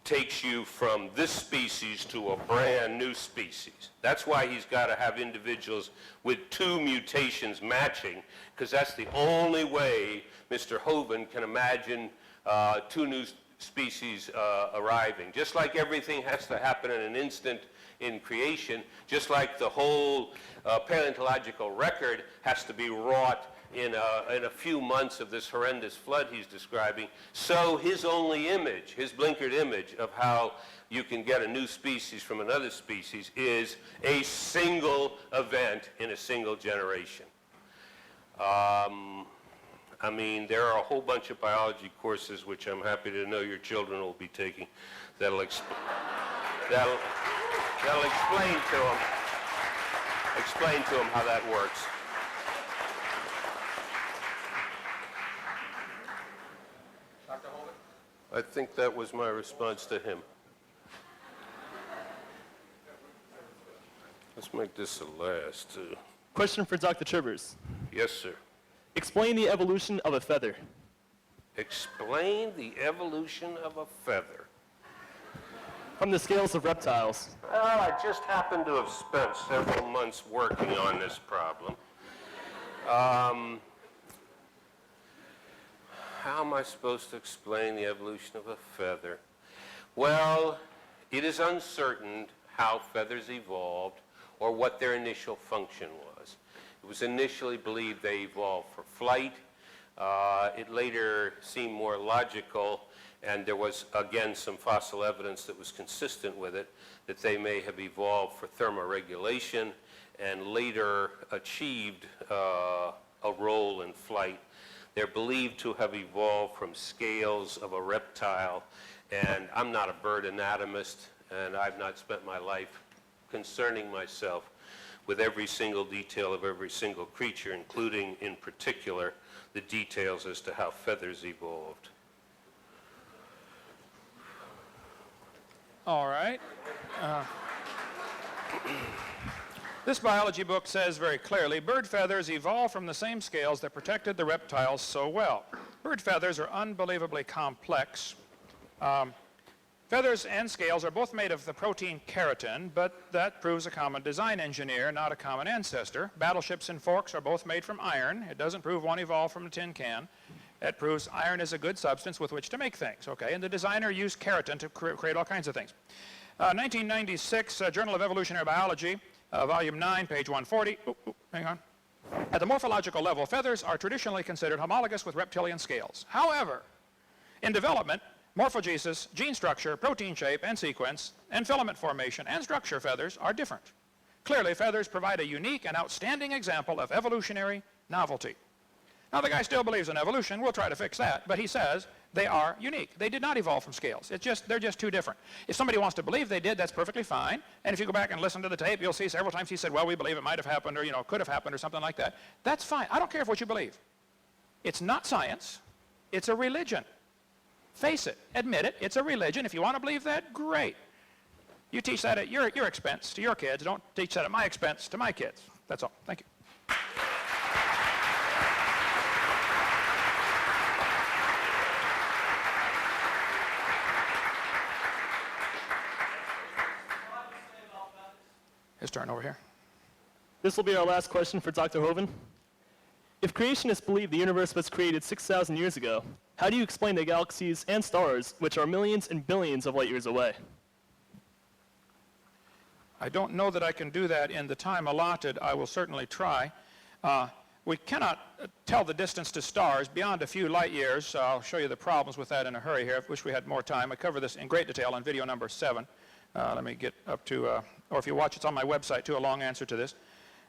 takes you from this species to a brand new species. That's why he's got to have individuals with 2 mutations matching, because that's the only way Mr. Hovind can imagine 2 new species arriving. Just like everything has to happen in an instant in creation, just like the whole paleontological record has to be wrought in a few months of this horrendous flood he's describing, so his only image, his blinkered image of how you can get a new species from another species is a single event in a single generation. I mean, there are a whole bunch of biology courses which I'm happy to know your children will be taking that'll explain to them how that works.
Dr. Hovind?
I think that was my response to him. Let's make this the last.
Question for Dr. Trivers.
Yes, sir.
Explain the evolution of a feather.
Explain the evolution of a feather.
From the scales of reptiles.
Well, I just happen to have spent several months working on this problem. How am I supposed to explain the evolution of a feather? Well, it is uncertain how feathers evolved or what their initial function was. It was initially believed they evolved for flight. It later seemed more logical, and there was, again, some fossil evidence that was consistent with it, that they may have evolved for thermoregulation and later achieved a role in flight. They're believed to have evolved from scales of a reptile, and I'm not a bird anatomist, and I've not spent my life concerning myself with every single detail of every single creature, including, in particular, the details as to how feathers evolved.
All right. This biology book says very clearly, bird feathers evolved from the same scales that protected the reptiles so well. Bird feathers are unbelievably complex. Feathers and scales are both made of the protein keratin, but that proves a common design engineer, not a common ancestor. Battleships and forks are both made from iron. It doesn't prove one evolved from a tin can. It proves iron is a good substance with which to make things, okay? And the designer used keratin to create all kinds of things. 1996, Journal of Evolutionary Biology, volume 9, page 140. Hang on. At the morphological level, feathers are traditionally considered homologous with reptilian scales. However, in development, morphogenesis, gene structure, protein shape and sequence, and filament formation and structure feathers are different. Clearly, feathers provide a unique and outstanding example of evolutionary novelty. Now, the guy still believes in evolution. We'll try to fix that. But he says They are unique. They did not evolve from scales. They're just too different. If somebody wants to believe they did, that's perfectly fine. And if you go back and listen to the tape, you'll see several times he said, well, we believe it might have happened, or, could have happened, or something like that. That's fine. I don't care what you believe. It's not science. It's a religion. Face it. Admit it. It's a religion. If you want to believe that, great. You teach that at your expense to your kids. Don't teach that at my expense to my kids. That's all. Thank you. His turn over here.
This will be our last question for Dr. Hovind. If creationists believe the universe was created 6,000 years ago, how do you explain the galaxies and stars, which are millions and billions of light years away?
I don't know that I can do that in the time allotted. I will certainly try. We cannot tell the distance to stars beyond a few light years. I'll show you the problems with that in a hurry here. I wish we had more time. I cover this in great detail on video number 7. Let me get up to, or if you watch, it's on my website too, a long answer to this.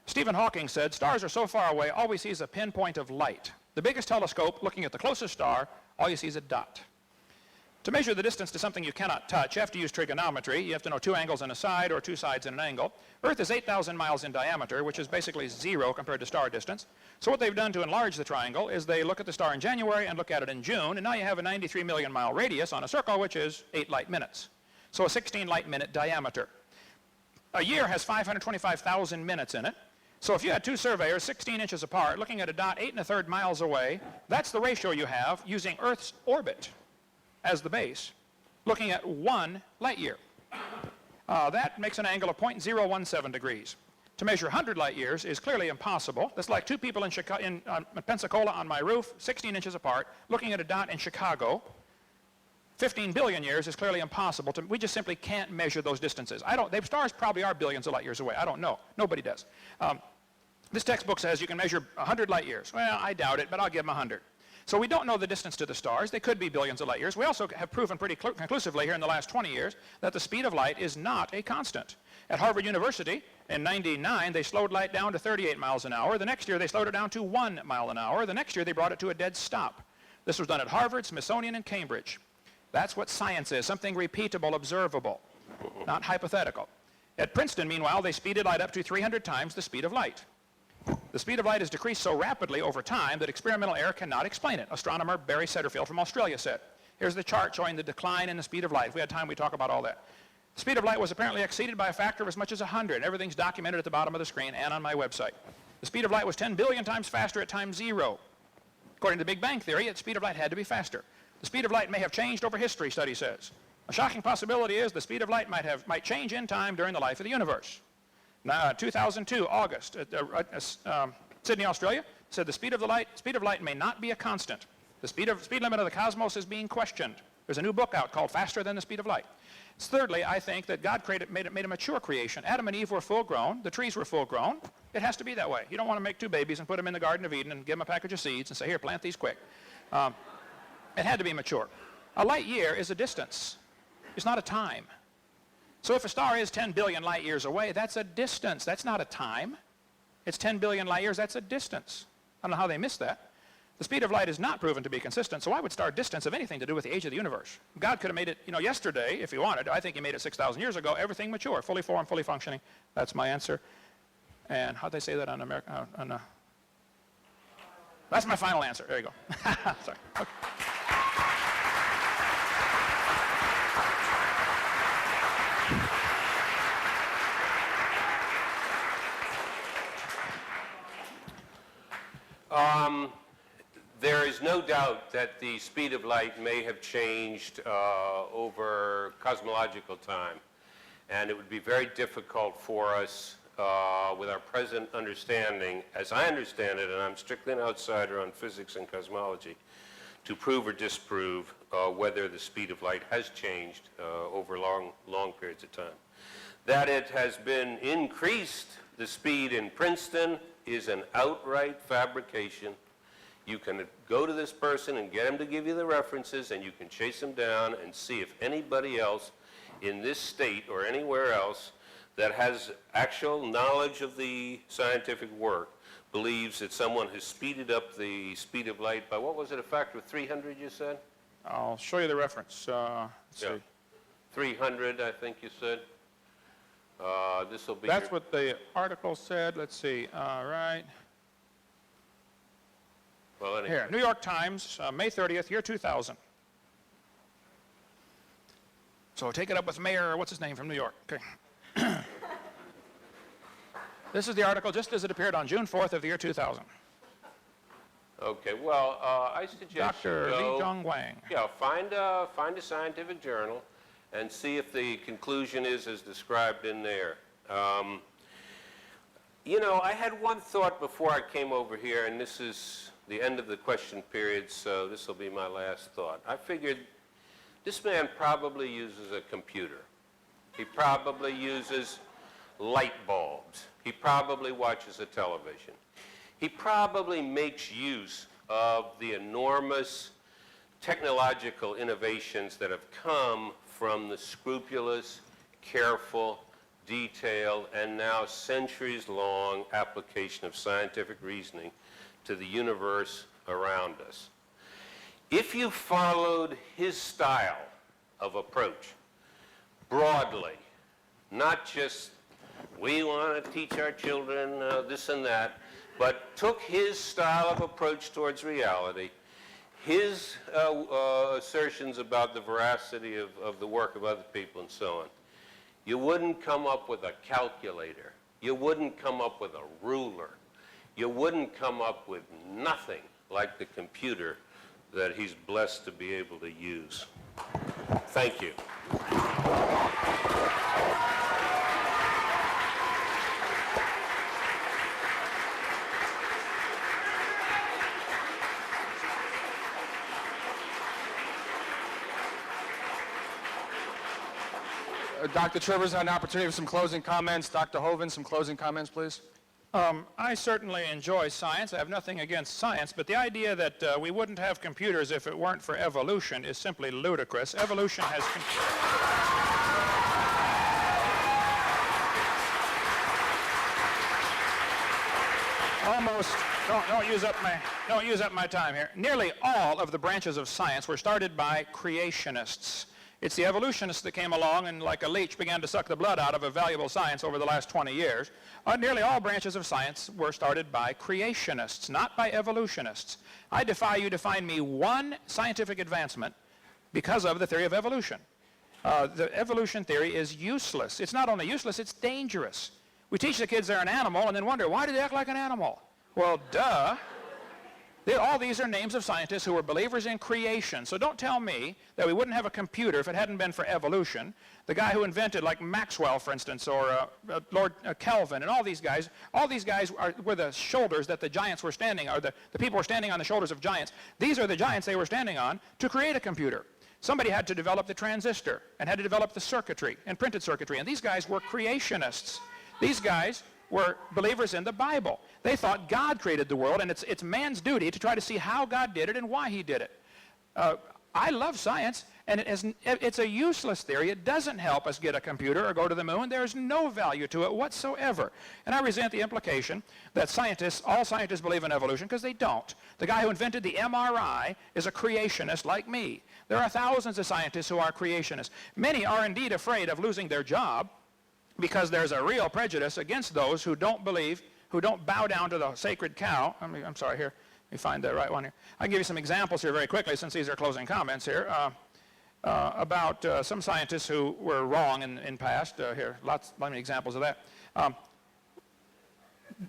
Stephen Hawking said, stars are so far away, all we see is a pinpoint of light. The biggest telescope, looking at the closest star, all you see is a dot. To measure the distance to something you cannot touch, you have to use trigonometry. You have to know 2 angles and a side, or 2 sides and an angle. Earth is 8,000 miles in diameter, which is basically 0 compared to star distance. So what they've done to enlarge the triangle is they look at the star in January and look at it in June, and now you have a 93 million mile radius on a circle, which is 8 light minutes. So a 16 light minute diameter. A year has 525,000 minutes in it. So if you had 2 surveyors 16 inches apart looking at a dot 8 1/3 miles away, that's the ratio you have using Earth's orbit as the base, looking at 1 light year. That makes an angle of 0.017 degrees. To measure 100 light years is clearly impossible. That's like 2 people in Pensacola on my roof, 16 inches apart, looking at a dot in Chicago. 15 billion years is clearly impossible. We just simply can't measure those distances. Stars probably are billions of light years away. I don't know. Nobody does. This textbook says you can measure 100 light years. Well, I doubt it, but I'll give them 100. So we don't know the distance to the stars. They could be billions of light years. We also have proven pretty conclusively here in the last 20 years that the speed of light is not a constant. At Harvard University, in '99, they slowed light down to 38 miles an hour. The next year, they slowed it down to 1 mile an hour. The next year, they brought it to a dead stop. This was done at Harvard, Smithsonian, and Cambridge. That's what science is, something repeatable, observable, not hypothetical. At Princeton, meanwhile, they speeded light up to 300 times the speed of light. The speed of light has decreased so rapidly over time that experimental error cannot explain it. Astronomer Barry Setterfield from Australia said. Here's the chart showing the decline in the speed of light. If we had time, we'd talk about all that. The speed of light was apparently exceeded by a factor of as much as 100. Everything's documented at the bottom of the screen and on my website. The speed of light was 10 billion times faster at time 0. According to the Big Bang Theory, the speed of light had to be faster. The speed of light may have changed over history, study says. A shocking possibility is the speed of light might change in time during the life of the universe. Now, 2002, August, Sydney, Australia, said the speed of light may not be a constant. The speed limit of the cosmos is being questioned. There's a new book out called Faster Than the Speed of Light. Thirdly, I think that God made a mature creation. Adam and Eve were full grown. The trees were full grown. It has to be that way. You don't want to make 2 babies and put them in the Garden of Eden and give them a package of seeds and say, here, plant these quick. It had to be mature. A light year is a distance. It's not a time. So if a star is 10 billion light years away, that's a distance. That's not a time. It's 10 billion light years. That's a distance. I don't know how they missed that. The speed of light is not proven to be consistent, so why would star distance have anything to do with the age of the universe? God could have made it, yesterday, if he wanted. I think he made it 6,000 years ago. Everything mature, fully formed, fully functioning. That's my answer. And how'd they say that on America? That's my final answer. There you go. Sorry. Okay.
There is no doubt that the speed of light may have changed over cosmological time, and it would be very difficult for us with our present understanding, as I understand it, and I'm strictly an outsider on physics and cosmology, to prove or disprove whether the speed of light has changed over long periods of time. That it has been increased, the speed in Princeton, is an outright fabrication. You can go to this person and get him to give you the references, and you can chase him down and see if anybody else in this state or anywhere else that has actual knowledge of the scientific work believes that someone has speeded up the speed of light by, what was it, a factor of 300, you said?
I'll show you the reference. Let's
Yeah.
see.
300, I think you said. This will be
That's what the article said. Let's see. All right.
well, anyway.
Here, New York Times, May 30th, year 2000. So take it up with Mayor, what's his name, from New York. Okay. This is the article just as it appeared on June 4th of the year 2000.
Okay, well, I suggest you
Dr. Lee
go,
Jong Wang.
yeah, find a scientific journal and see if the conclusion is as described in there. You know, I had one thought before I came over here, and this is the end of the question period, so this will be my last thought. I figured this man probably uses a computer. He probably uses light bulbs. He probably watches a television. He probably makes use of the enormous technological innovations that have come from the scrupulous, careful, detailed, and now centuries-long application of scientific reasoning to the universe around us. If you followed his style of approach broadly, not just we want to teach our children this and that, but took his style of approach towards reality, his assertions about the veracity of the work of other people and so on, you wouldn't come up with a calculator. You wouldn't come up with a ruler. You wouldn't come up with nothing like the computer that he's blessed to be able to use. Thank you.
Dr. Trivers had an opportunity for some closing comments. Dr. Hovind, some closing comments, please.
I certainly enjoy science. I have nothing against science, but the idea that we wouldn't have computers if it weren't for evolution is simply ludicrous. Evolution has... Almost, don't use up my time here. Nearly all of the branches of science were started by creationists. It's the evolutionists that came along and like a leech began to suck the blood out of a valuable science over the last 20 years. Nearly all branches of science were started by creationists, not by evolutionists. I defy you to find me one scientific advancement because of the theory of evolution. The evolution theory is useless. It's not only useless, it's dangerous. We teach the kids they're an animal and then wonder, why do they act like an animal? Well, duh. All these are names of scientists who were believers in creation. So don't tell me that we wouldn't have a computer if it hadn't been for evolution. The guy who invented, like Maxwell, for instance, or Lord Kelvin, and all these guys were the shoulders that the giants were standing on, the people were standing on the shoulders of giants. These are the giants they were standing on to create a computer. Somebody had to develop the transistor and had to develop the circuitry and printed circuitry, and these guys were creationists. These guys were believers in the Bible. They thought God created the world, and it's man's duty to try to see how God did it and why he did it. I love science, and it's a useless theory. It doesn't help us get a computer or go to the moon. There's no value to it whatsoever. And I resent the implication that all scientists believe in evolution, because they don't. The guy who invented the MRI is a creationist like me. There are thousands of scientists who are creationists. Many are indeed afraid of losing their job, because there's a real prejudice against those who don't believe, who don't bow down to the sacred cow. I'm sorry, here, let me find the right one here. I can give you some examples here very quickly, since these are closing comments here, about some scientists who were wrong in past. Here, many examples of that.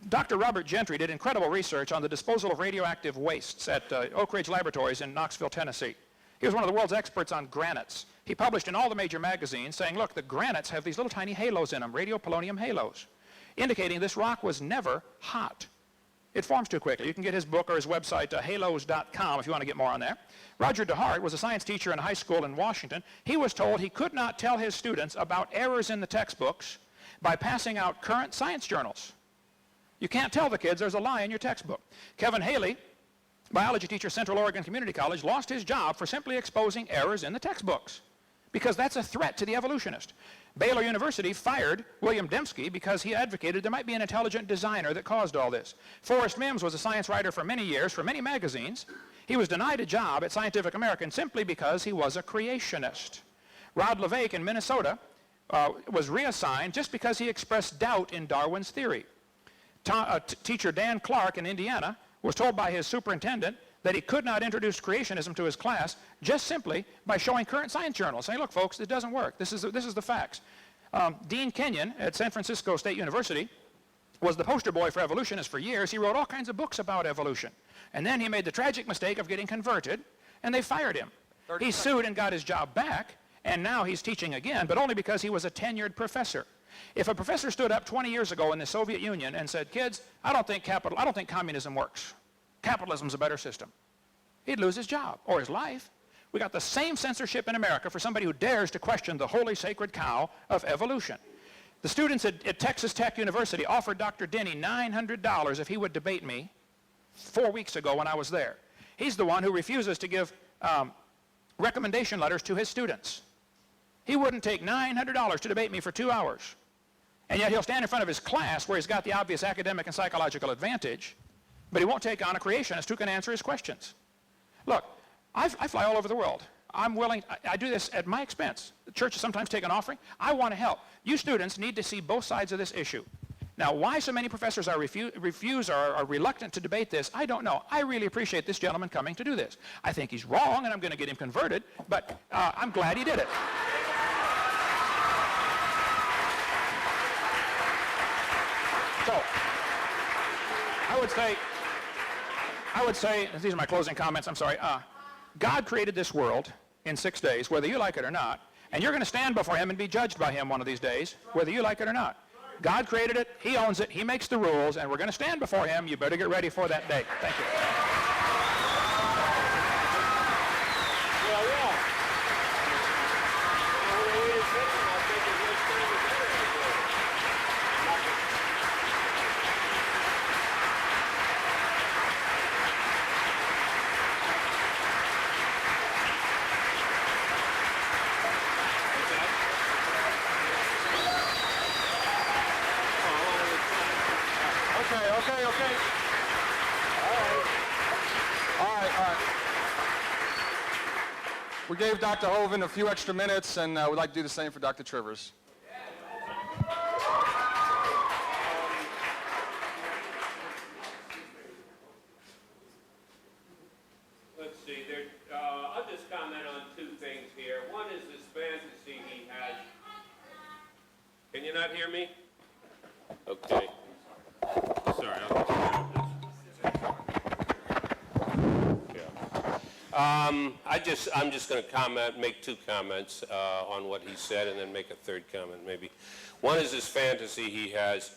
Dr. Robert Gentry did incredible research on the disposal of radioactive wastes at Oak Ridge Laboratories in Knoxville, Tennessee. He was one of the world's experts on granites. He published in all the major magazines saying, look, the granites have these little tiny halos in them, radiopolonium halos, indicating this rock was never hot. It forms too quickly. You can get his book or his website, halos.com, if you want to get more on that. Roger DeHart was a science teacher in a high school in Washington. He was told he could not tell his students about errors in the textbooks by passing out current science journals. You can't tell the kids there's a lie in your textbook. Kevin Haley, biology teacher, Central Oregon Community College, lost his job for simply exposing errors in the textbooks, because that's a threat to the evolutionist. Baylor University fired William Dembski because he advocated there might be an intelligent designer that caused all this. Forrest Mims was a science writer for many years, for many magazines. He was denied a job at Scientific American simply because he was a creationist. Rod LeVake in Minnesota was reassigned just because he expressed doubt in Darwin's theory. Teacher Dan Clark in Indiana was told by his superintendent that he could not introduce creationism to his class just simply by showing current science journals, saying, look, folks, it doesn't work. This is the facts. Dean Kenyon at San Francisco State University was the poster boy for evolutionists for years. He wrote all kinds of books about evolution. And then he made the tragic mistake of getting converted, and they fired him. He sued and got his job back, and now he's teaching again, but only because he was a tenured professor. If a professor stood up 20 years ago in the Soviet Union and said, kids, I don't think communism works. Capitalism's a better system, he'd lose his job or his life. We got the same censorship in America for somebody who dares to question the holy sacred cow of evolution. The students at Texas Tech University offered Dr. Denny $900 if he would debate me 4 weeks ago when I was there. He's the one who refuses to give recommendation letters to his students. He wouldn't take $900 to debate me for 2 hours. And yet he'll stand in front of his class where he's got the obvious academic and psychological advantage, but he won't take on a creationist who can answer his questions. Look, I fly all over the world. I'm willing, I do this at my expense. The churches sometimes take an offering. I want to help. You students need to see both sides of this issue. Now, why so many professors are reluctant to debate this, I don't know. I really appreciate this gentleman coming to do this. I think he's wrong, and I'm going to get him converted, but I'm glad he did it. So, I would say, these are my closing comments, I'm sorry. God created this world in 6 days, whether you like it or not, and you're going to stand before him and be judged by him one of these days, whether you like it or not. God created it, he owns it, he makes the rules, and we're going to stand before him. You better get ready for that day. Thank you.
Okay. All right. We gave Dr. Hovind a few extra minutes, and we'd like to do the same for Dr. Trivers.
Let's see, I'll just comment on two things here. One is this fantasy he has. Can you not hear me? Okay. Sorry, I'll I'm just going to make two comments on what he said, and then make a third comment maybe. One is this fantasy he has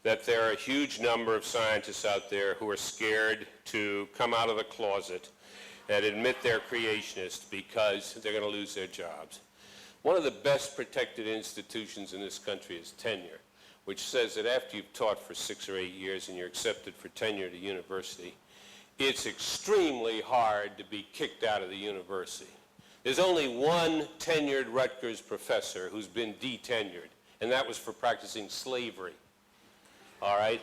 that there are a huge number of scientists out there who are scared to come out of the closet and admit they're creationists because they're going to lose their jobs. One of the best protected institutions in this country is tenure, which says that after you've taught for 6 or 8 years and you're accepted for tenure at a university, it's extremely hard to be kicked out of the university. There's only one tenured Rutgers professor who's been detenured, and that was for practicing slavery, all right?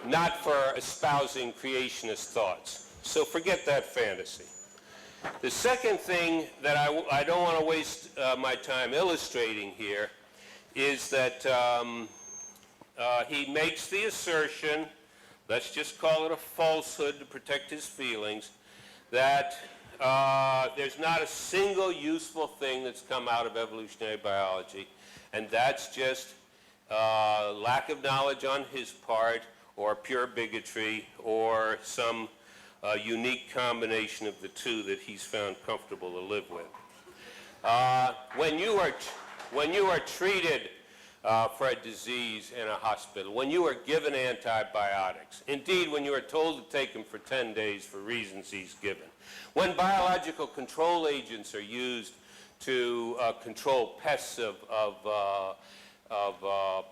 Not for espousing creationist thoughts. So forget that fantasy. The second thing that I don't want to waste my time illustrating here is that he makes the assertion, let's just call it a falsehood to protect his feelings, that there's not a single useful thing that's come out of evolutionary biology, and that's just lack of knowledge on his part, or pure bigotry, or some unique combination of the two that he's found comfortable to live with. When you are treated for a disease in a hospital, when you are given antibiotics, indeed when you are told to take them for 10 days for reasons he's given, when biological control agents are used to control pests of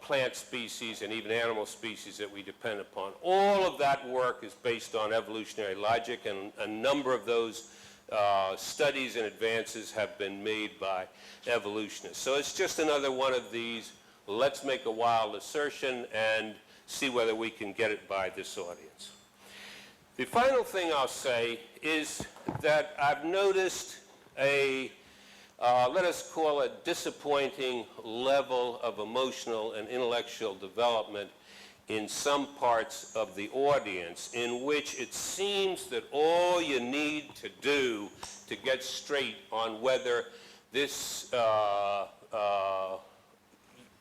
plant species and even animal species that we depend upon, all of that work is based on evolutionary logic, and a number of those studies and advances have been made by evolutionists. So it's just another one of these, let's make a wild assertion and see whether we can get it by this audience. The final thing I'll say is that I've noticed a, let us call it, disappointing level of emotional and intellectual development in some parts of the audience, in which it seems that all you need to do to get straight on whether this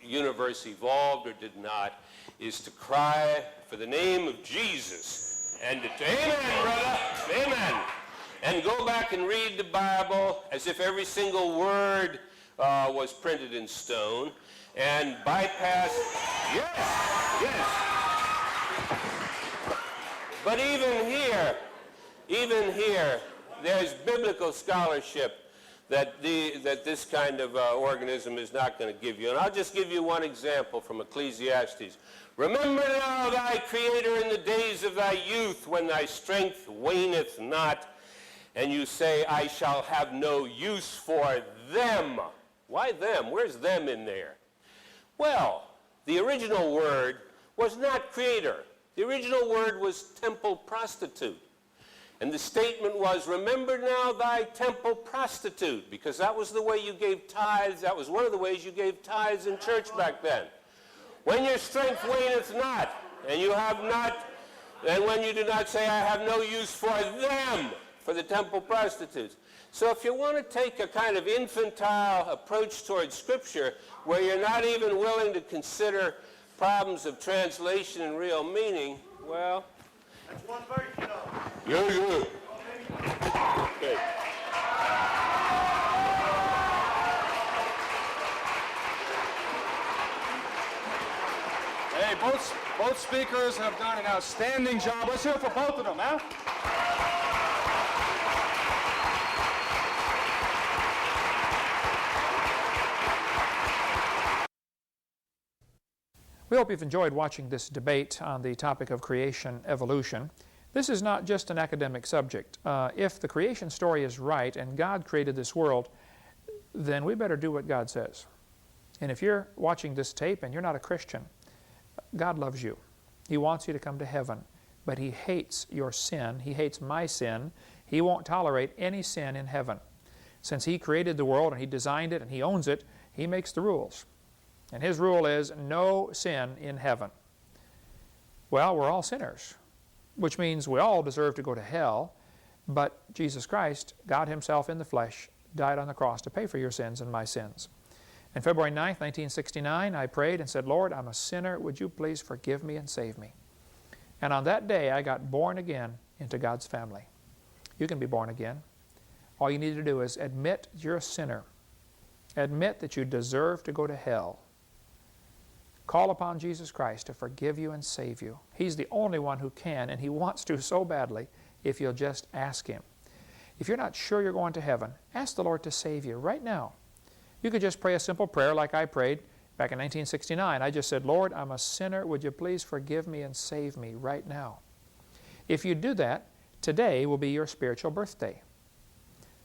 universe evolved or did not is to cry for the name of Jesus and to amen, brother, amen, and go back and read the Bible as if every single word was printed in stone, and bypass, yes. But even here, there's biblical scholarship that this kind of organism is not going to give you. And I'll just give you one example from Ecclesiastes. Remember now thy Creator in the days of thy youth, when thy strength waneth not, and you say, I shall have no use for them. Why them? Where's them in there? Well, the original word was not creator. The original word was temple prostitute. And the statement was, remember now thy temple prostitute, because that was the way you gave tithes. That was one of the ways you gave tithes in church back then. When your strength waneth not, and you have not, and when you do not say, I have no use for them, for the temple prostitutes. So if you want to take a kind of infantile approach towards Scripture, where you're not even willing to consider problems of translation and real meaning, well...
That's one verse, you know.
Yeah. Okay.
Hey, both speakers have done an outstanding job. Let's hear it for both of them, huh?
We hope you've enjoyed watching this debate on the topic of creation evolution. This is not just an academic subject. If the creation story is right and God created this world, then we better do what God says. And if you're watching this tape and you're not a Christian, God loves you. He wants you to come to heaven, but He hates your sin. He hates my sin. He won't tolerate any sin in heaven. Since He created the world and He designed it and He owns it, He makes the rules. And His rule is no sin in heaven. Well, we're all sinners, which means we all deserve to go to hell, but Jesus Christ, God Himself in the flesh, died on the cross to pay for your sins and my sins. On February 9th, 1969, I prayed and said, Lord, I'm a sinner. Would you please forgive me and save me? And on that day, I got born again into God's family. You can be born again. All you need to do is admit you're a sinner. Admit that you deserve to go to hell. Call upon Jesus Christ to forgive you and save you. He's the only one who can, and He wants to so badly if you'll just ask Him. If you're not sure you're going to heaven, ask the Lord to save you right now. You could just pray a simple prayer like I prayed back in 1969. I just said, Lord, I'm a sinner. Would you please forgive me and save me right now? If you do that, today will be your spiritual birthday.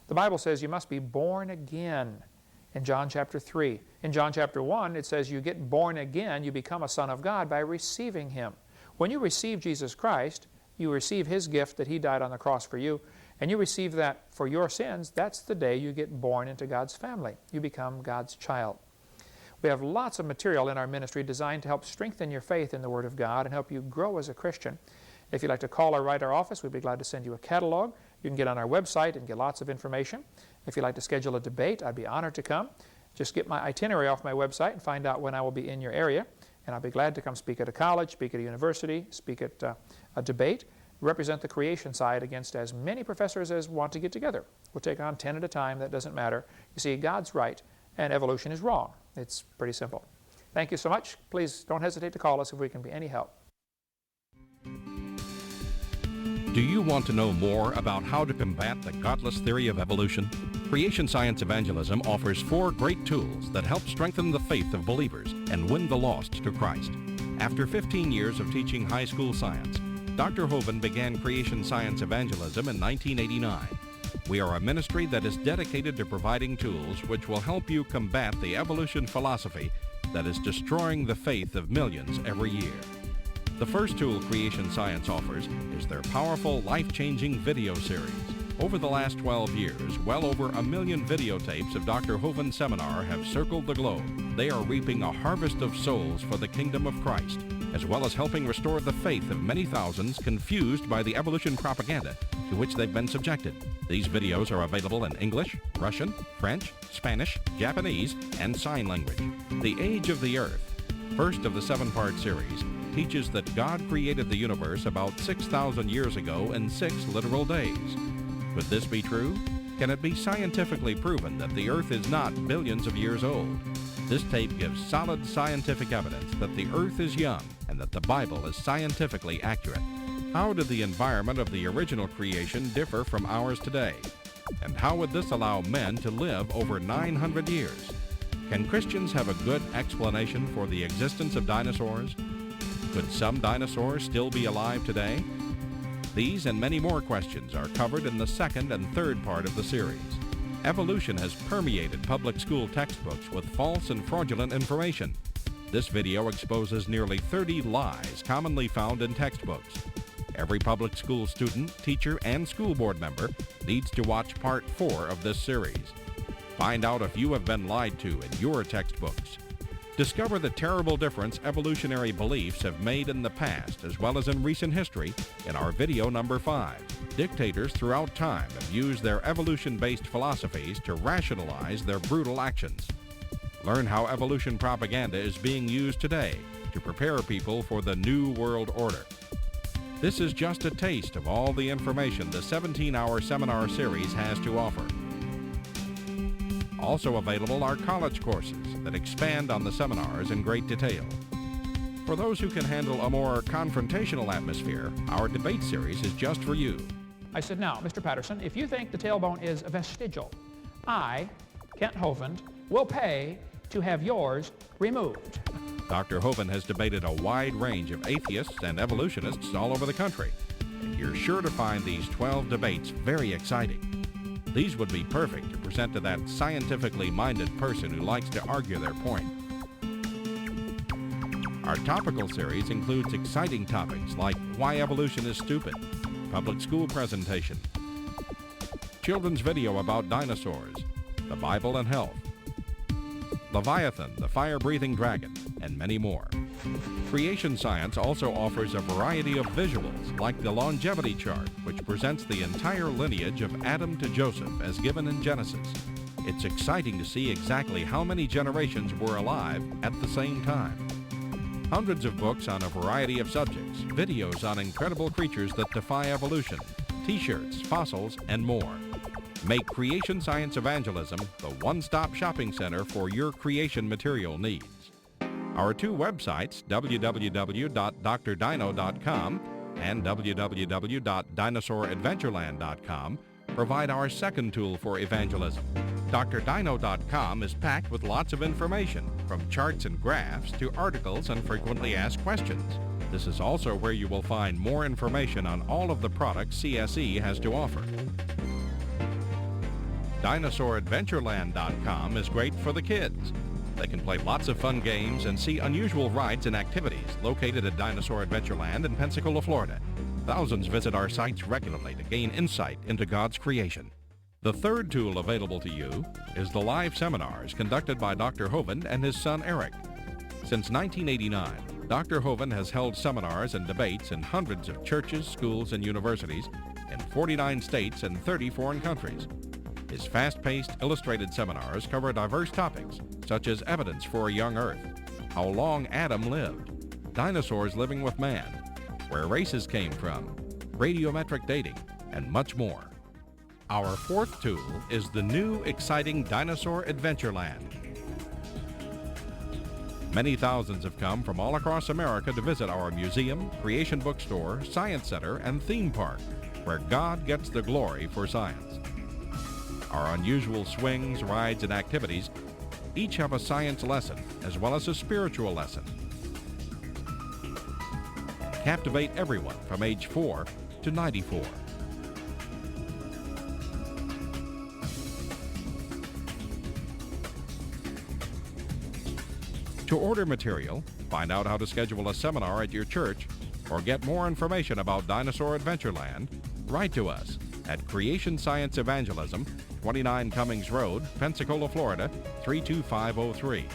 The Bible says you must be born again in John chapter 3. In John chapter 1, it says you get born again, you become a son of God by receiving Him. When you receive Jesus Christ, you receive His gift that He died on the cross for you, and you receive that for your sins. That's the day you get born into God's family. You become God's child. We have lots of material in our ministry designed to help strengthen your faith in the Word of God and help you grow as a Christian. If you'd like to call or write our office, we'd be glad to send you a catalog. You can get on our website and get lots of information. If you'd like to schedule a debate, I'd be honored to come. Just get my itinerary off my website and find out when I will be in your area. And I'll be glad to come speak at a college, speak at a university, speak at a debate, represent the creation side against as many professors as want to get together. We'll take on 10 at a time. That doesn't matter. You see, God's right and evolution is wrong. It's pretty simple. Thank you so much. Please don't hesitate to call us if we can be any help.
Do you want to know more about how to combat the godless theory of evolution? Creation Science Evangelism offers 4 great tools that help strengthen the faith of believers and win the lost to Christ. After 15 years of teaching high school science, Dr. Hovind began Creation Science Evangelism in 1989. We are a ministry that is dedicated to providing tools which will help you combat the evolution philosophy that is destroying the faith of millions every year. The first tool Creation Science offers is their powerful, life-changing video series. Over the last 12 years, well over 1 million videotapes of Dr. Hovind's seminar have circled the globe. They are reaping a harvest of souls for the kingdom of Christ, as well as helping restore the faith of many thousands confused by the evolution propaganda to which they've been subjected. These videos are available in English, Russian, French, Spanish, Japanese, and sign language. The Age of the Earth, first of the 7-part series, teaches that God created the universe about 6,000 years ago in 6 literal days. Could this be true? Can it be scientifically proven that the Earth is not billions of years old? This tape gives solid scientific evidence that the Earth is young and that the Bible is scientifically accurate. How did the environment of the original creation differ from ours today? And how would this allow men to live over 900 years? Can Christians have a good explanation for the existence of dinosaurs? Could some dinosaurs still be alive today? These and many more questions are covered in the second and third part of the series. Evolution has permeated public school textbooks with false and fraudulent information. This video exposes nearly 30 lies commonly found in textbooks. Every public school student, teacher, and school board member needs to watch part 4 of this series. Find out if you have been lied to in your textbooks. Discover the terrible difference evolutionary beliefs have made in the past as well as in recent history in our video number 5. Dictators throughout time have used their evolution-based philosophies to rationalize their brutal actions. Learn how evolution propaganda is being used today to prepare people for the New World Order. This is just a taste of all the information the 17-hour seminar series has to offer. Also available are college courses that expand on the seminars in great detail. For those who can handle a more confrontational atmosphere, our debate series is just for you.
I said, now, Mr. Patterson, if you think the tailbone is vestigial, I, Kent Hovind, will pay to have yours removed.
Dr. Hovind has debated a wide range of atheists and evolutionists all over the country, and you're sure to find these 12 debates very exciting. These would be perfect to present to that scientifically minded person who likes to argue their point. Our topical series includes exciting topics like why evolution is stupid, public school presentation, children's video about dinosaurs, the Bible and health, Leviathan, the fire-breathing dragon, and many more. Creation Science also offers a variety of visuals, like the longevity chart, which presents the entire lineage of Adam to Joseph as given in Genesis. It's exciting to see exactly how many generations were alive at the same time. Hundreds of books on a variety of subjects, videos on incredible creatures that defy evolution, t-shirts, fossils, and more. Make Creation Science Evangelism the one-stop shopping center for your creation material needs. Our 2 websites, www.drdino.com and www.dinosauradventureland.com, provide our second tool for evangelism. drdino.com is packed with lots of information, from charts and graphs to articles and frequently asked questions. This is also where you will find more information on all of the products CSE has to offer. Dinosauradventureland.com is great for the kids. They can play lots of fun games and see unusual rides and activities located at Dinosaur Adventureland in Pensacola, Florida. Thousands visit our sites regularly to gain insight into God's creation. The third tool available to you is the live seminars conducted by Dr. Hovind and his son Eric. Since 1989, Dr. Hovind has held seminars and debates in hundreds of churches, schools, and universities in 49 states and 30 foreign countries. His fast-paced, illustrated seminars cover diverse topics, such as evidence for a young Earth, how long Adam lived, dinosaurs living with man, where races came from, radiometric dating, and much more. Our fourth tool is the new, exciting Dinosaur Adventureland. Many thousands have come from all across America to visit our museum, creation bookstore, science center, and theme park, where God gets the glory for science. Our unusual swings, rides, and activities each have a science lesson as well as a spiritual lesson. Captivate everyone from age 4 to 94. To order material, find out how to schedule a seminar at your church, or get more information about Dinosaur Adventureland, write to us at Creation Science Evangelism, 29 Cummings Road, Pensacola, Florida, 32503.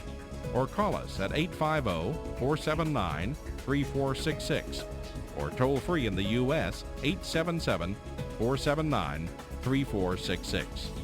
Or call us at 850-479-3466. Or toll free in the U.S. 877-479-3466.